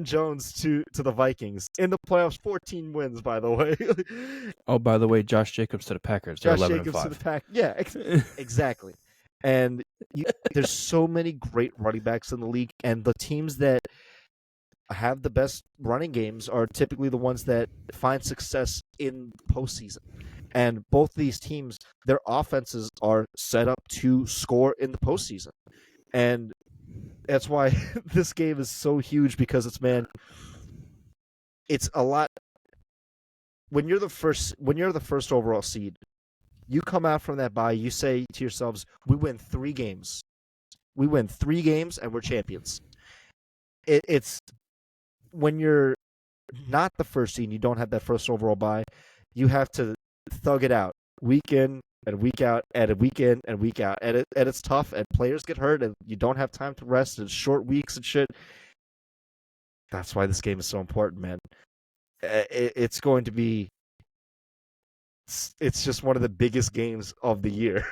Jones to the Vikings in the playoffs, 14 wins, by the way. Oh, by the way, Josh Jacobs to the Packers. They're 11-5. To the Pack. Yeah, exactly. And there's so many great running backs in the league, and the teams that have the best running games are typically the ones that find success in postseason. And both these teams, their offenses are set up to score in the postseason. And that's why this game is so huge, because it's a lot. When you're the first overall seed, you come out from that bye, you say to yourselves, we win 3 games. We win 3 games and we're champions. It's when you're not the first seed, you don't have that first overall bye, you have to thug it out week in and week out and week in and week out. And it's tough, and players get hurt, and you don't have time to rest, and short weeks and shit. That's why this game is so important, man. It's going to be... It's just one of the biggest games of the year.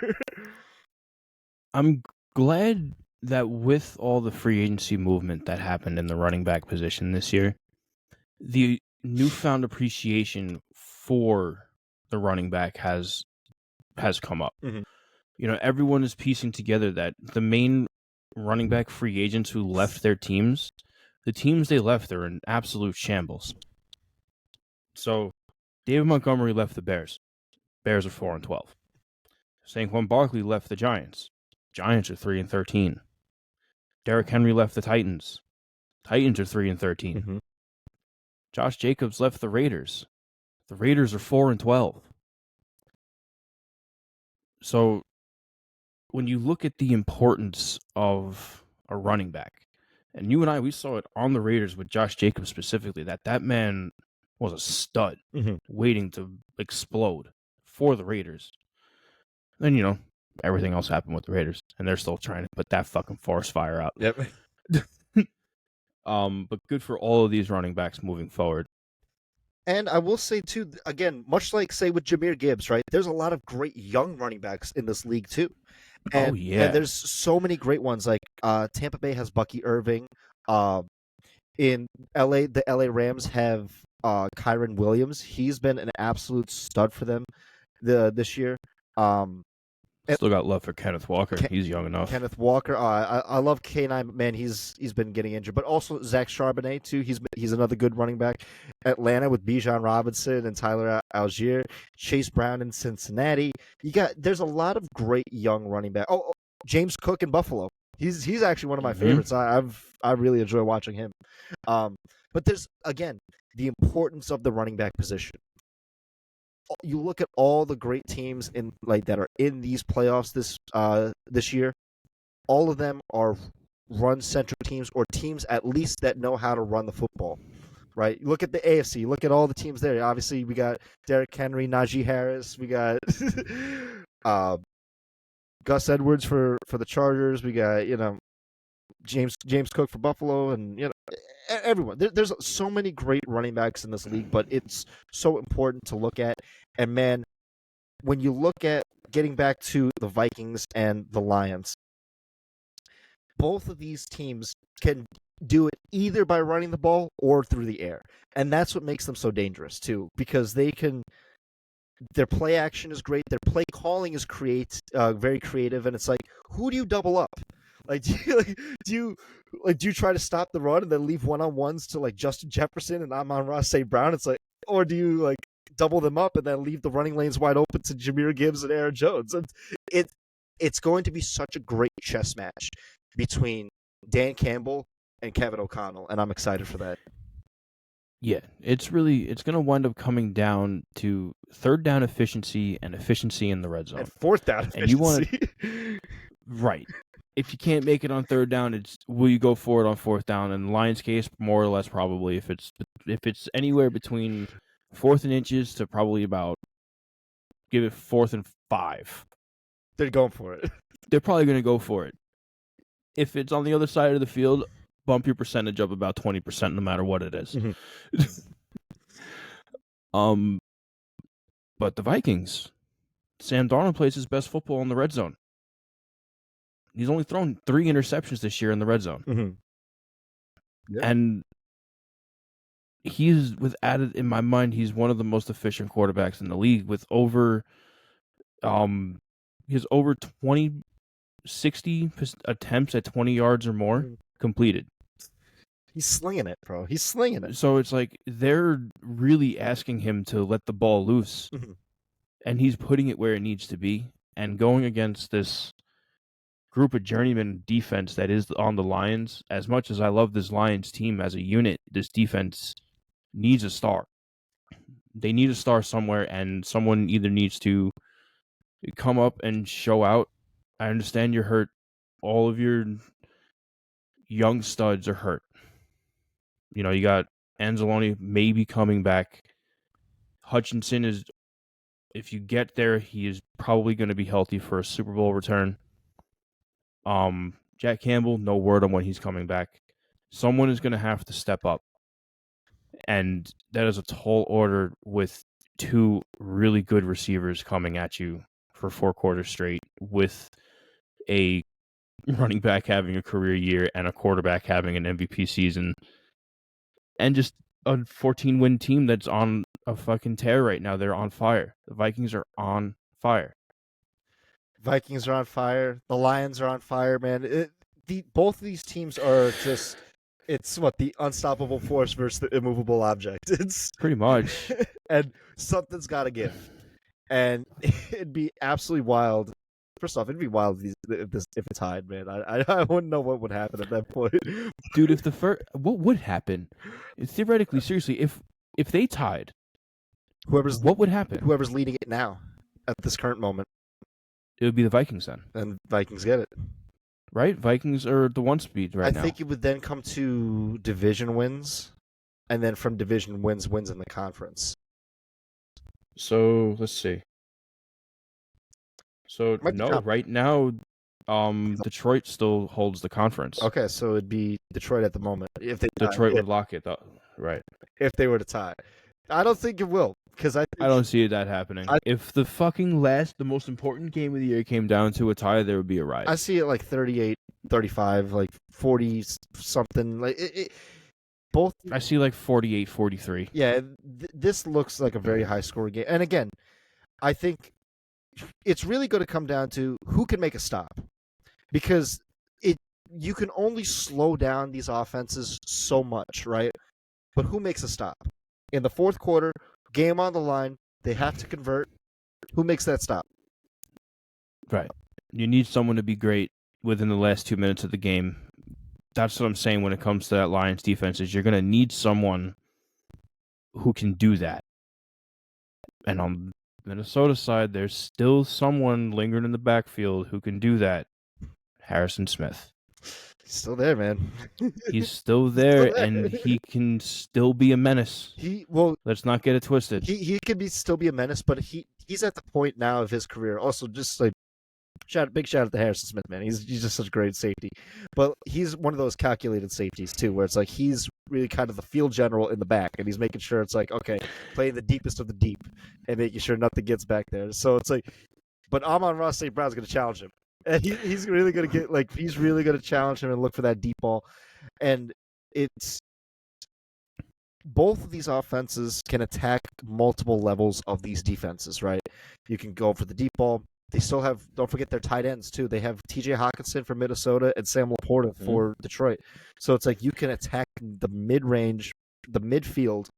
I'm glad that with all the free agency movement that happened in the running back position this year, the newfound appreciation for the running back has come up. Mm-hmm. Everyone is piecing together that the main running back free agents who left their teams, the teams they left are in absolute shambles. So David Montgomery left the Bears. Bears are 4-12. Saquon Barkley left the Giants. Giants are 3-13. Derrick Henry left the Titans. Titans are 3-13. Mm-hmm. Josh Jacobs left the Raiders. The Raiders are 4-12. So when you look at the importance of a running back, and you and I, we saw it on the Raiders with Josh Jacobs specifically, that man was a stud, mm-hmm. waiting to explode for the Raiders. Then, everything else happened with the Raiders, and they're still trying to put that fucking forest fire out. Yep. But good for all of these running backs moving forward. And I will say, too, again, much like, say, with Jahmyr Gibbs, right? There's a lot of great young running backs in this league, too. And, and there's so many great ones. Like Tampa Bay has Bucky Irving. In LA, the LA Rams have Kyron Williams. He's been an absolute stud for them this year. Still got love for Kenneth Walker. He's young enough. Kenneth Walker. I love K9. Man, he's been getting injured. But also Zach Charbonnet, too. He's another good running back. Atlanta with Bijan Robinson and Tyler Algier. Chase Brown in Cincinnati. There's a lot of great young running back. Oh, James Cook in Buffalo. He's actually one of my favorites. I really enjoy watching him. But there's, again, the importance of the running back position. You look at all the great teams that are in these playoffs this year. All of them are run-centric teams, or teams at least that know how to run the football. Right? You look at the AFC. Look at all the teams there. Obviously, we got Derrick Henry, Najee Harris. We got Gus Edwards for the Chargers. We got James Cook for Buffalo, and everyone. There's so many great running backs in this league, but it's so important to look at. And man, when you look at getting back to the Vikings and the Lions, both of these teams can do it either by running the ball or through the air. And that's what makes them so dangerous too, because their play action is great, their play calling is very creative, and it's like, who do you double up? Like, do you try to stop the run and then leave one-on-ones to like Justin Jefferson and Amon-Ra St. Brown? It's like, or do you like double them up and then leave the running lanes wide open to Jahmyr Gibbs and Aaron Jones? And it's going to be such a great chess match between Dan Campbell and Kevin O'Connell, and I'm excited for that. Yeah, it's going to wind up coming down to third down efficiency and efficiency in the red zone. And fourth down And you want efficiency. right. If you can't make it on third down, it's will you go for it on fourth down? In the Lions' case, more or less probably. If it's anywhere between 4th and inches to probably about give it 4th and 5, They're going for it. they're probably going to go for it. If it's on the other side of the field, bump your percentage up about 20%, no matter what it is. Mm-hmm. But the Vikings, Sam Darnold plays his best football in the red zone. He's only thrown 3 interceptions this year in the red zone. Mm-hmm. Yeah. And he's in my mind, he's one of the most efficient quarterbacks in the league with over he has over 60 attempts at 20 yards or more completed. He's slinging it, bro. He's slinging it. So it's like they're really asking him to let the ball loose, and he's putting it where it needs to be. And going against this group of journeyman defense that is on the Lions, as much as I love this Lions team as a unit, this defense needs a star. They need a star somewhere, and someone either needs to come up and show out. I understand you're hurt. All of your young studs are hurt. You know, you got Anzalone maybe coming back. Hutchinson is, if you get there, he is probably going to be healthy for a Super Bowl return. Jack Campbell, no word on when he's coming back. Someone is going to have to step up. And that is a tall order with 2 really good receivers coming at you for 4 quarters straight, with a running back having a career year and a quarterback having an MVP season. And just a 14-win team that's on a fucking tear right now. They're on fire. The Vikings are on fire. Vikings are on fire. The Lions are on fire, man. Both of these teams are just, it's what, the unstoppable force versus the immovable object. It's pretty much. And something's got to give. And it'd be absolutely wild. First off, it'd be wild if it's tied, man. I wouldn't know what would happen at that point. Dude, what would happen? Theoretically, seriously, if they tied, what would happen? Whoever's leading it now at this current moment. It would be the Vikings then. And Vikings get it. Right? Vikings are the 1 speed right now. I think it would then come to division wins, and then from division wins in the conference. So, let's see. So, no, right now, Detroit still holds the conference. Okay, so it'd be Detroit at the moment. If they Detroit would lock it, though. Right. If they were to tie. I don't think it will, because I don't see that happening. If the fucking the most important game of the year came down to a tie, there would be a riot. I see it like 38-35, like 40-something. Like both. I see like 48-43. Yeah, this looks like a very high-scoring game. And again, I think it's really going to come down to who can make a stop, because you can only slow down these offenses so much, right? But who makes a stop? In the fourth quarter, game on the line, they have to convert. Who makes that stop? Right. You need someone to be great within the last 2 minutes of the game. That's what I'm saying when it comes to that Lions defense, is you're going to need someone who can do that. And on Minnesota side, there's still someone lingering in the backfield who can do that. Harrison Smith. He's still there, man. He's still there, and he can still be a menace. Let's not get it twisted. He can still be a menace, but he's at the point now of his career. Also, just like big shout out to Harrison Smith, man. He's just such a great safety. But he's one of those calculated safeties too, where it's like he's really kind of the field general in the back, and he's making sure it's like, okay, playing the deepest of the deep and making sure nothing gets back there. So it's like, but Amon-Ra St. Brown's going to challenge him. And he's really going to he's really going to challenge him and look for that deep ball. And it's both of these offenses can attack multiple levels of these defenses, right? You can go for the deep ball. They still have, don't forget their tight ends too. They have TJ Hawkinson for Minnesota and Sam Laporta for Detroit. So it's like you can attack the mid-range, the midfield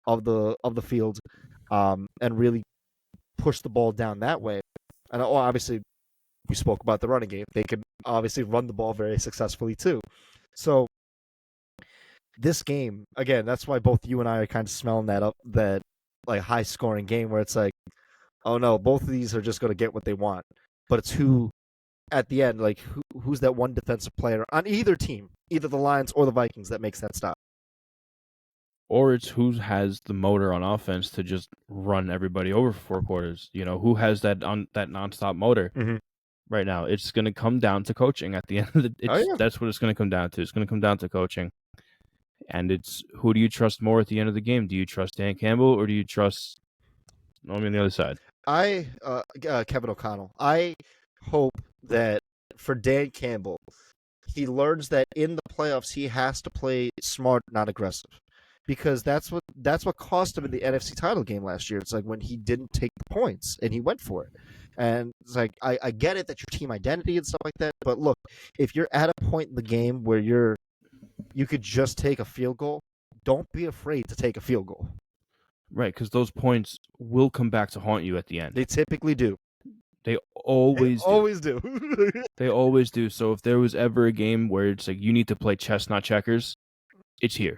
of the field, and really push the ball down that way. And obviously, we spoke about the running game. They can obviously run the ball very successfully too. So this game again. That's why both you and I are kind of smelling that like high scoring game where it's like, oh no, both of these are just going to get what they want. But it's who at the end, like who's that one defensive player on either team, either the Lions or the Vikings, that makes that stop. Or it's who has the motor on offense to just run everybody over for 4 quarters. Who has that nonstop motor Mm-hmm. right now? It's going to come down to coaching at the end of the. Oh yeah, That's what it's going to come down to. It's going to come down to coaching, and it's who do you trust more at the end of the game? Do you trust Dan Campbell or do you trust? On the other side. Kevin O'Connell. I hope that for Dan Campbell, he learns that in the playoffs he has to play smart, not aggressive, because that's what cost him in the NFC title game last year. It's like when he didn't take the points and he went for it, and it's like I get it that your team identity and stuff like that, but look, if you're at a point in the game where you could just take a field goal, don't be afraid to take a field goal. Right, because those points will come back to haunt you at the end. They typically do. They always do. Always do. They always do. So if there was ever a game where it's like you need to play chess, not checkers, it's here.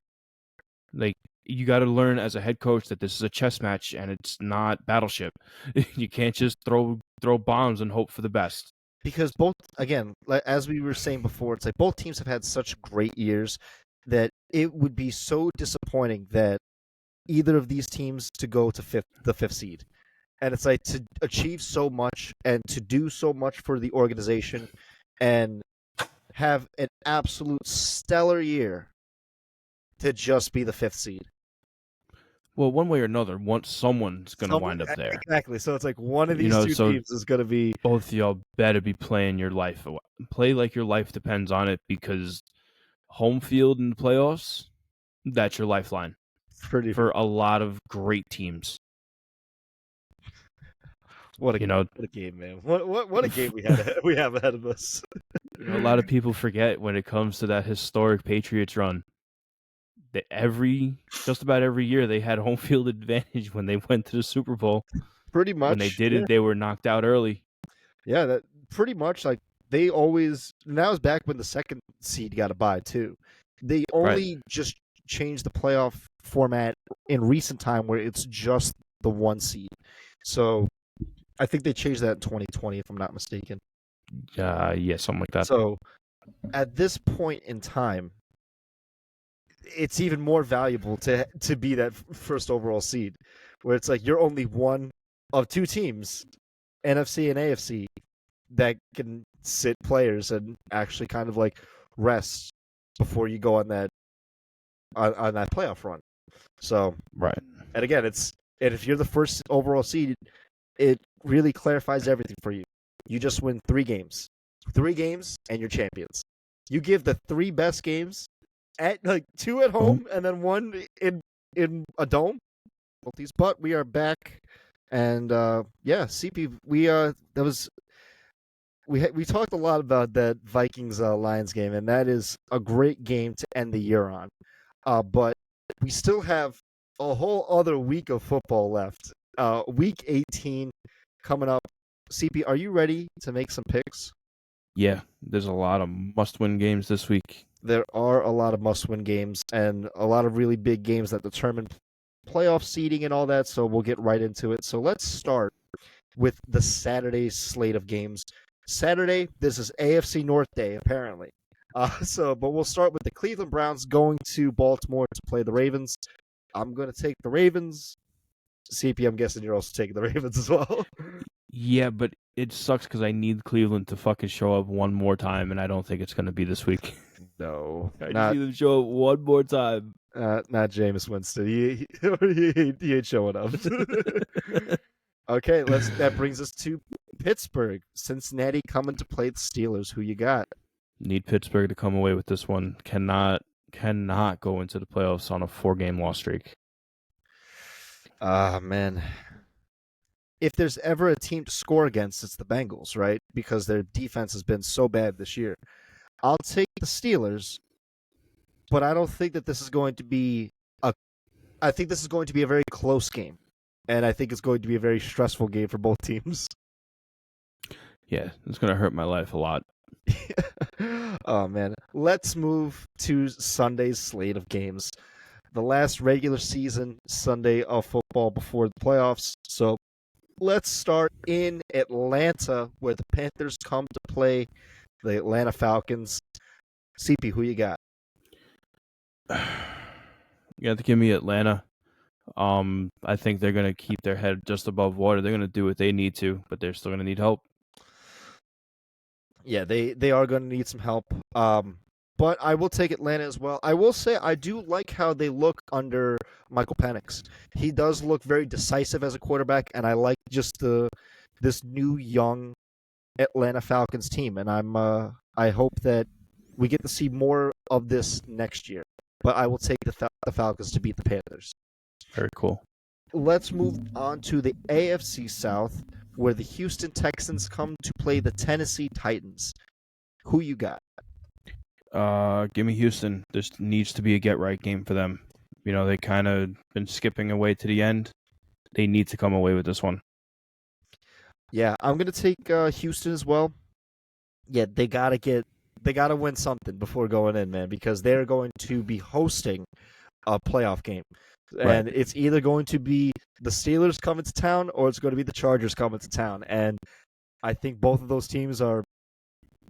Like you got to learn as a head coach that this is a chess match and it's not Battleship. You can't just throw bombs and hope for the best. Because both, again, as we were saying before, it's like both teams have had such great years that it would be so disappointing that either of these teams to go to the fifth seed. And it's like to achieve so much and to do so much for the organization and have an absolute stellar year to just be the fifth seed. Well, one way or another, someone's going to wind up there. Exactly. So it's like one of these two teams is going to be. Both of y'all better be playing your life. Play like your life depends on it, because home field in the playoffs, that's your lifeline. For a lot of great teams. What a game, man! What a game we have ahead of us. A lot of people forget when it comes to that historic Patriots run that just about every year they had home field advantage when they went to the Super Bowl. Pretty much. When they didn't, they were knocked out early. Yeah, that pretty much like they always. That was back when the second seed got a bye too. They only just changed the playoff format in recent time where it's just the one seed. So I think they changed that in 2020, if I'm not mistaken. Yeah, something like that. So at this point in time, it's even more valuable to be that first overall seed, where it's like you're only one of two teams, NFC and AFC, that can sit players and actually kind of like rest before you go on that playoff run. So right, and again, if you're the first overall seed, it really clarifies everything for you. You just win 3 games, and you're champions. You give the 3 best games at 2 at home and then 1 in a dome. But we are back, and CP, we talked a lot about that Vikings Lions game, and that is a great game to end the year on. But we still have a whole other week of football left. Week 18 coming up. CP, are you ready to make some picks? Yeah, there's a lot of must-win games this week. There are a lot of must-win games and a lot of really big games that determine playoff seeding and all that, so we'll get right into it. So let's start with the Saturday slate of games. Saturday, this is AFC North Day, apparently. But we'll start with the Cleveland Browns going to Baltimore to play the Ravens. I'm going to take the Ravens. CP, I'm guessing you're also taking the Ravens as well. Yeah, but it sucks because I need Cleveland to fucking show up one more time, and I don't think it's going to be this week. No. I just need them to show up one more time. Not Jameis Winston. He ain't showing up. Okay, that brings us to Pittsburgh. Cincinnati coming to play the Steelers. Who you got? Need Pittsburgh to come away with this one. Cannot go into the playoffs on a 4-game loss streak. Man. If there's ever a team to score against, it's the Bengals, right? Because their defense has been so bad this year. I'll take the Steelers, but I don't think that this is going to be I think this is going to be a very close game, and I think it's going to be a very stressful game for both teams. Yeah, it's going to hurt my life a lot. Oh man, let's move to Sunday's slate of games. The last regular season Sunday of football before the playoffs. So let's start in Atlanta, where the Panthers come to play the Atlanta Falcons. CP, who you got? You have to give me Atlanta. I think they're gonna keep their head just above water. They're gonna do what they need to, but they're still gonna need help. Yeah, they are going to need some help. But I will take Atlanta as well. I will say I do like how they look under Michael Penix. He does look very decisive as a quarterback, and I like just this new young Atlanta Falcons team. And I hope that we get to see more of this next year. But I will take the Falcons to beat the Panthers. Very cool. Let's move on to the AFC South, where the Houston Texans come to play the Tennessee Titans. Who you got? Give me Houston. This needs to be a get right game for them. You know, they kind of been skipping away to the end. They need to come away with this one. Yeah, I'm gonna take Houston as well. Yeah, they gotta win something before going in, man, because they're going to be hosting a playoff game. And Right. it's either going to be the Steelers coming to town or it's going to be the Chargers coming to town. And I think both of those teams are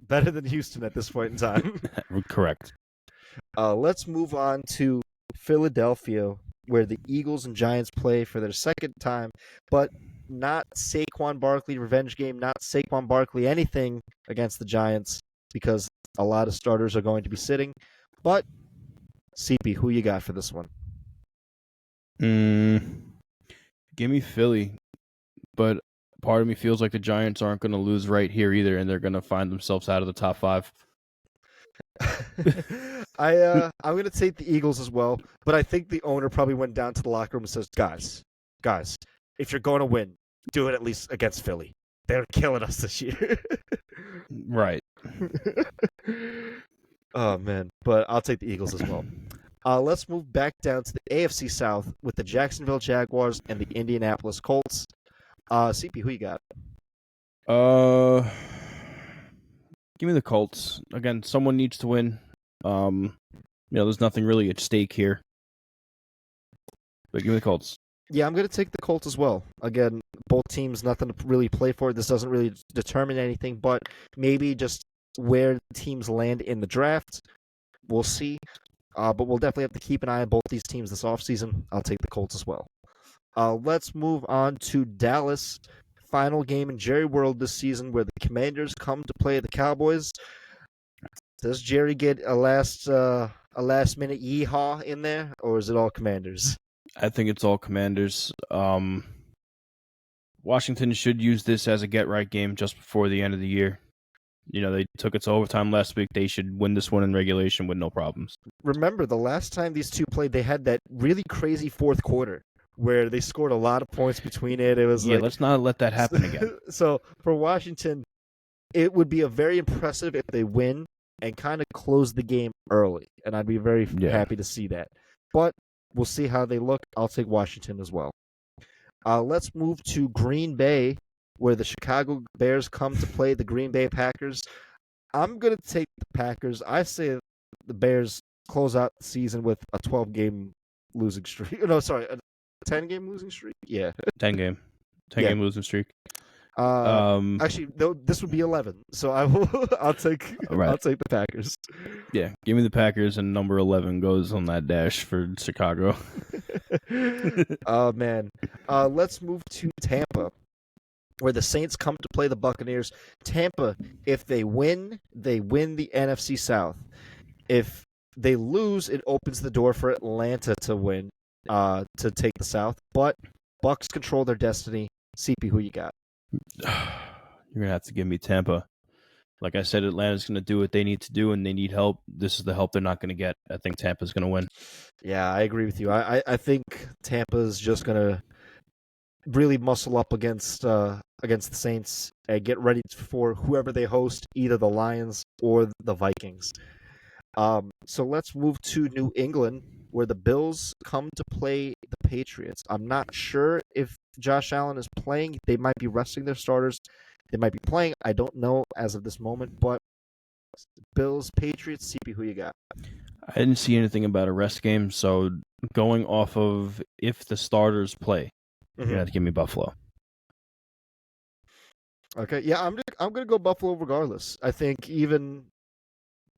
better than Houston at this point in time. Correct. Let's move on to Philadelphia, where the Eagles and Giants play for their second time, but not Saquon Barkley revenge game, not Saquon Barkley anything against the Giants because a lot of starters are going to be sitting. But CP, who you got for this one? Give me Philly, but part of me feels like the Giants aren't going to lose right here either, and they're going to find themselves out of the top 5. I'm gonna take the Eagles as well, but I think the owner probably went down to the locker room and says, guys, if you're going to win, do it at least against Philly. They're killing us this year. Right. Oh man, but I'll take the Eagles as well. Let's move back down to the AFC South with the Jacksonville Jaguars and the Indianapolis Colts. CP, who you got? Give me the Colts. Again, someone needs to win. There's nothing really at stake here. But give me the Colts. Yeah, I'm going to take the Colts as well. Again, both teams, nothing to really play for. This doesn't really determine anything, but maybe just where teams land in the draft. We'll see. But we'll definitely have to keep an eye on both these teams this offseason. I'll take the Colts as well. Let's move on to Dallas. Final game in Jerry World this season where the Commanders come to play the Cowboys. Does Jerry get a last minute yeehaw in there, or is it all Commanders? I think it's all Commanders. Washington should use this as a get-right game just before the end of the year. You know, they took it to overtime last week. They should win this one in regulation with no problems. Remember, the last time these two played, they had that really crazy fourth quarter where they scored a lot of points between it. It was let's not let that happen again. So for Washington, it would be a very impressive if they win and kind of close the game early, and I'd be very happy to see that. But we'll see how they look. I'll take Washington as well. Let's move to Green Bay, where the Chicago Bears come to play the Green Bay Packers. I'm going to take the Packers. I say the Bears close out the season with a 12-game losing streak. No, sorry, a 10-game losing streak? Yeah. 10-game. 10-game losing streak. Actually, no, this would be 11. So I'll take the Packers. Yeah, give me the Packers, and number 11 goes on that dash for Chicago. Oh man. Let's move to Tampa, where the Saints come to play the Buccaneers. Tampa, if they win the NFC South. If they lose, it opens the door for Atlanta to win, to take the South. But Bucs control their destiny. CP, who you got? You're going to have to give me Tampa. Like I said, Atlanta's going to do what they need to do, and they need help. This is the help they're not going to get. I think Tampa's going to win. Yeah, I agree with you. I think Tampa's just going to really muscle up against the Saints and get ready for whoever they host, either the Lions or the Vikings. So let's move to New England, where the Bills come to play the Patriots. I'm not sure if Josh Allen is playing. They might be resting their starters. They might be playing. I don't know as of this moment, but Bills, Patriots. CP, who you got? I didn't see anything about a rest game, so going off of if the starters play, you're gonna have to give me Buffalo. Okay, yeah, I'm gonna go Buffalo regardless. I think even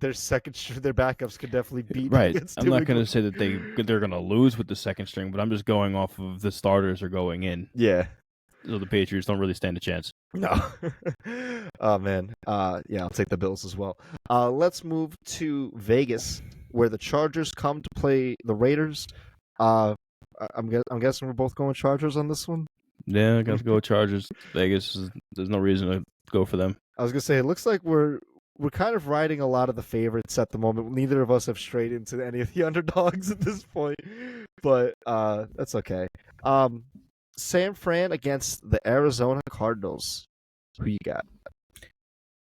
their their backups could definitely beat Right. against I'm New not gonna England. say that they're gonna lose with the second string, but I'm just going off of the starters are going in. Yeah. So the Patriots don't really stand a chance. No. Oh man. Yeah, I'll take the Bills as well. Let's move to Vegas, where the Chargers come to play the Raiders. I'm guessing we're both going Chargers on this one. Yeah, I got to go with Chargers. There's no reason to go for them. I was gonna say it looks like we're kind of riding a lot of the favorites at the moment. Neither of us have strayed into any of the underdogs at this point, but that's okay. San Fran against the Arizona Cardinals. Who you got?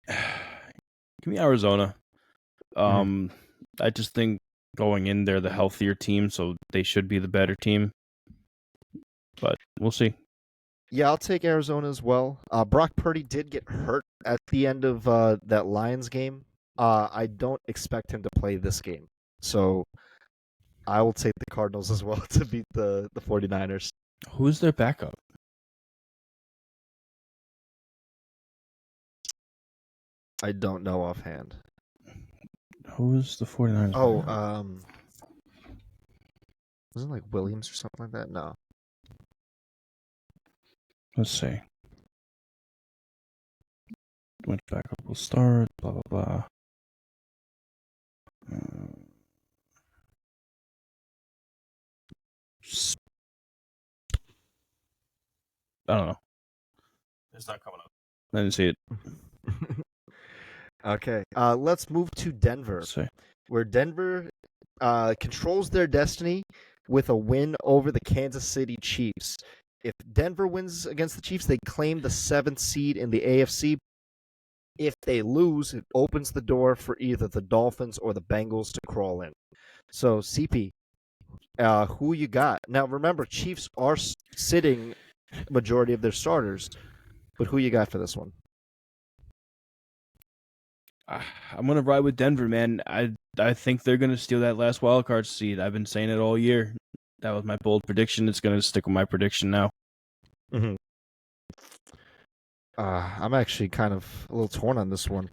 Give me Arizona. I just think going in, they're the healthier team, so they should be the better team. But we'll see. Yeah, I'll take Arizona as well. Brock Purdy did get hurt at the end of that Lions game. I don't expect him to play this game. So I will take the Cardinals as well to beat the 49ers. Who's their backup? I don't know offhand. Who's the 49ers? Oh, wasn't it like Williams or something like that? No. Let's see. Which backup will start? Blah blah blah. I don't know. It's not coming up. I didn't see it. Okay. Let's move to Denver, Let's see. where Denver controls their destiny with a win over the Kansas City Chiefs. If Denver wins against the Chiefs, they claim the 7th seed in the AFC. If they lose, it opens the door for either the Dolphins or the Bengals to crawl in. So, CP, who you got? Now, remember, Chiefs are sitting majority of their starters, but who you got for this one? I'm gonna ride with Denver, man. I think they're gonna steal that last wild card seed. I've been saying it all year. That was my bold prediction. It's gonna stick with my prediction now. Mm-hmm. I'm actually kind of a little torn on this one.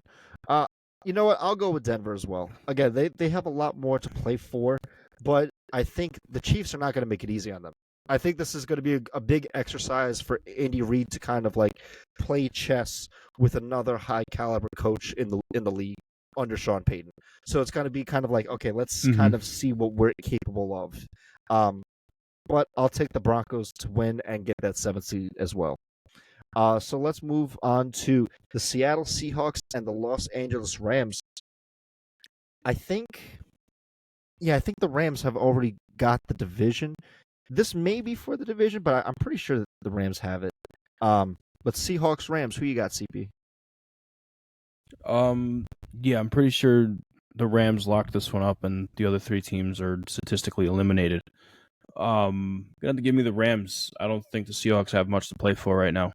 You know what? I'll go with Denver as well. Again, they have a lot more to play for, but I think the Chiefs are not going to make it easy on them. I think this is going to be a big exercise for Andy Reid to kind of like play chess with another high caliber coach in the league under Sean Payton. So it's going to be kind of like, okay, let's kind of see what we're capable of. But I'll take the Broncos to win and get that 7th seed as well. So let's move on to the Seattle Seahawks and the Los Angeles Rams. I think the Rams have already got the division. This may be for the division, but I'm pretty sure that the Rams have it. But Seahawks, Rams, who you got, CP? Yeah, I'm pretty sure the Rams locked this one up, and the other 3 teams are statistically eliminated. Gonna have to give me the Rams. I don't think the Seahawks have much to play for right now.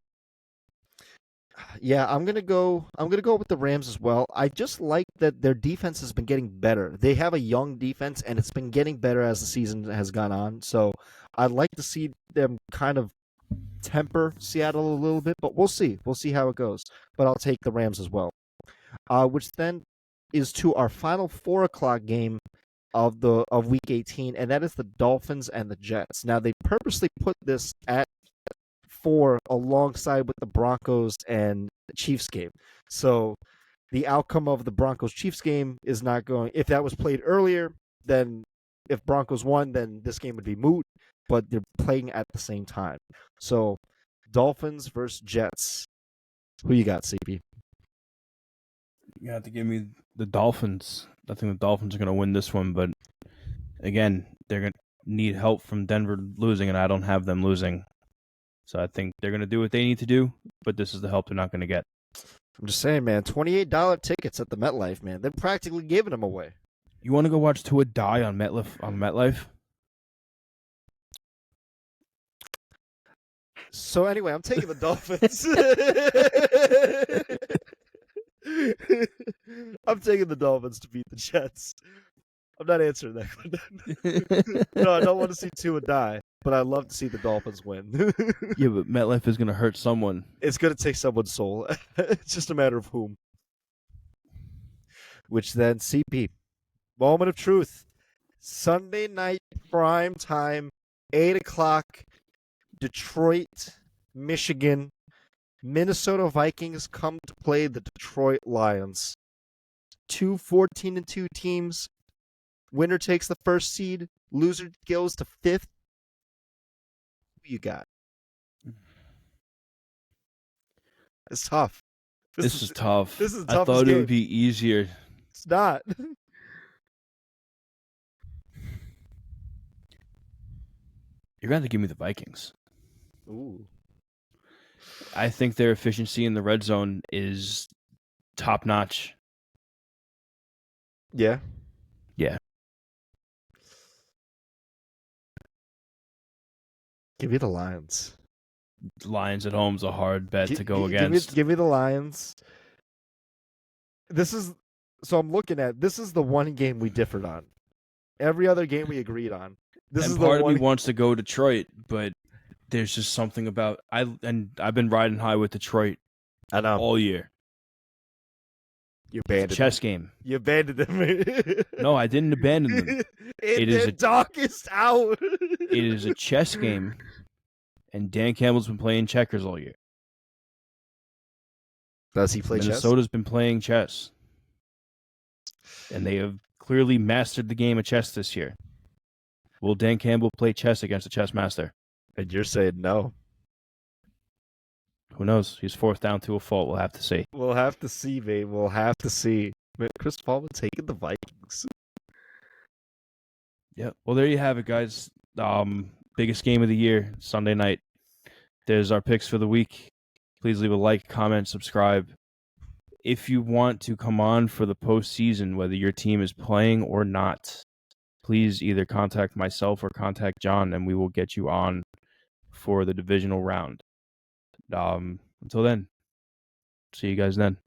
Yeah, I'm gonna go with the Rams as well. I just like that their defense has been getting better. They have a young defense, and it's been getting better as the season has gone on. So I'd like to see them kind of temper Seattle a little bit, but we'll see. We'll see how it goes. But I'll take the Rams as well. Which then is to our final 4:00 game of week 18, and that is the Dolphins and the Jets. Now they purposely put this at 4 alongside with the Broncos and Chiefs game. So the outcome of the Broncos Chiefs game is not going. If that was played earlier, then if Broncos won, then this game would be moot. But they're playing at the same time. So Dolphins versus Jets. Who you got, CP? You have to give me the Dolphins. I think the Dolphins are going to win this one, but again, they're going to need help from Denver losing, and I don't have them losing. So I think they're going to do what they need to do, but this is the help they're not going to get. I'm just saying, man, $28 tickets at the MetLife, man. They're practically giving them away. You want to go watch Tua die on MetLife? So anyway, I'm taking the Dolphins. I'm taking the Dolphins to beat the Jets. I'm not answering that. No, I don't want to see Tua die, but I love to see the Dolphins win. Yeah, but MetLife is going to hurt someone. It's going to take someone's soul. It's just a matter of whom. Which then, CP, moment of truth. Sunday night prime time, 8 o'clock, Detroit, Michigan. Minnesota Vikings come to play the Detroit Lions. 2 14-2 teams. Winner takes the first seed. Loser goes to fifth. Who you got? It's tough. This is tough. This is the I toughest thought it game. would be easier. It's not. You're going to give me the Vikings. Ooh. I think their efficiency in the red zone is top notch. Yeah. Yeah. Give me the Lions. Lions at home's a hard bet to go against. Give me the Lions. I'm looking at, this is the one game we differed on. Every other game we agreed on. Part of me wants to go Detroit, but there's just something about I've been riding high with Detroit all year. You abandoned it's a chess game. You abandoned them. No, I didn't abandon them. It is darkest out. It is a chess game, and Dan Campbell's been playing checkers all year. Does he play chess? Minnesota's been playing chess, and they have clearly mastered the game of chess this year. Will Dan Campbell play chess against a chess master? And you're saying no. Who knows? He's fourth down to a fault. We'll have to see. We'll have to see, mate. We'll have to see. Chris Paul taking the Vikings. Yeah. Well, there you have it, guys. Biggest game of the year, Sunday night. There's our picks for the week. Please leave a like, comment, subscribe. If you want to come on for the postseason, whether your team is playing or not, please either contact myself or contact John, and we will get you on for the divisional round. Until then, see you guys then.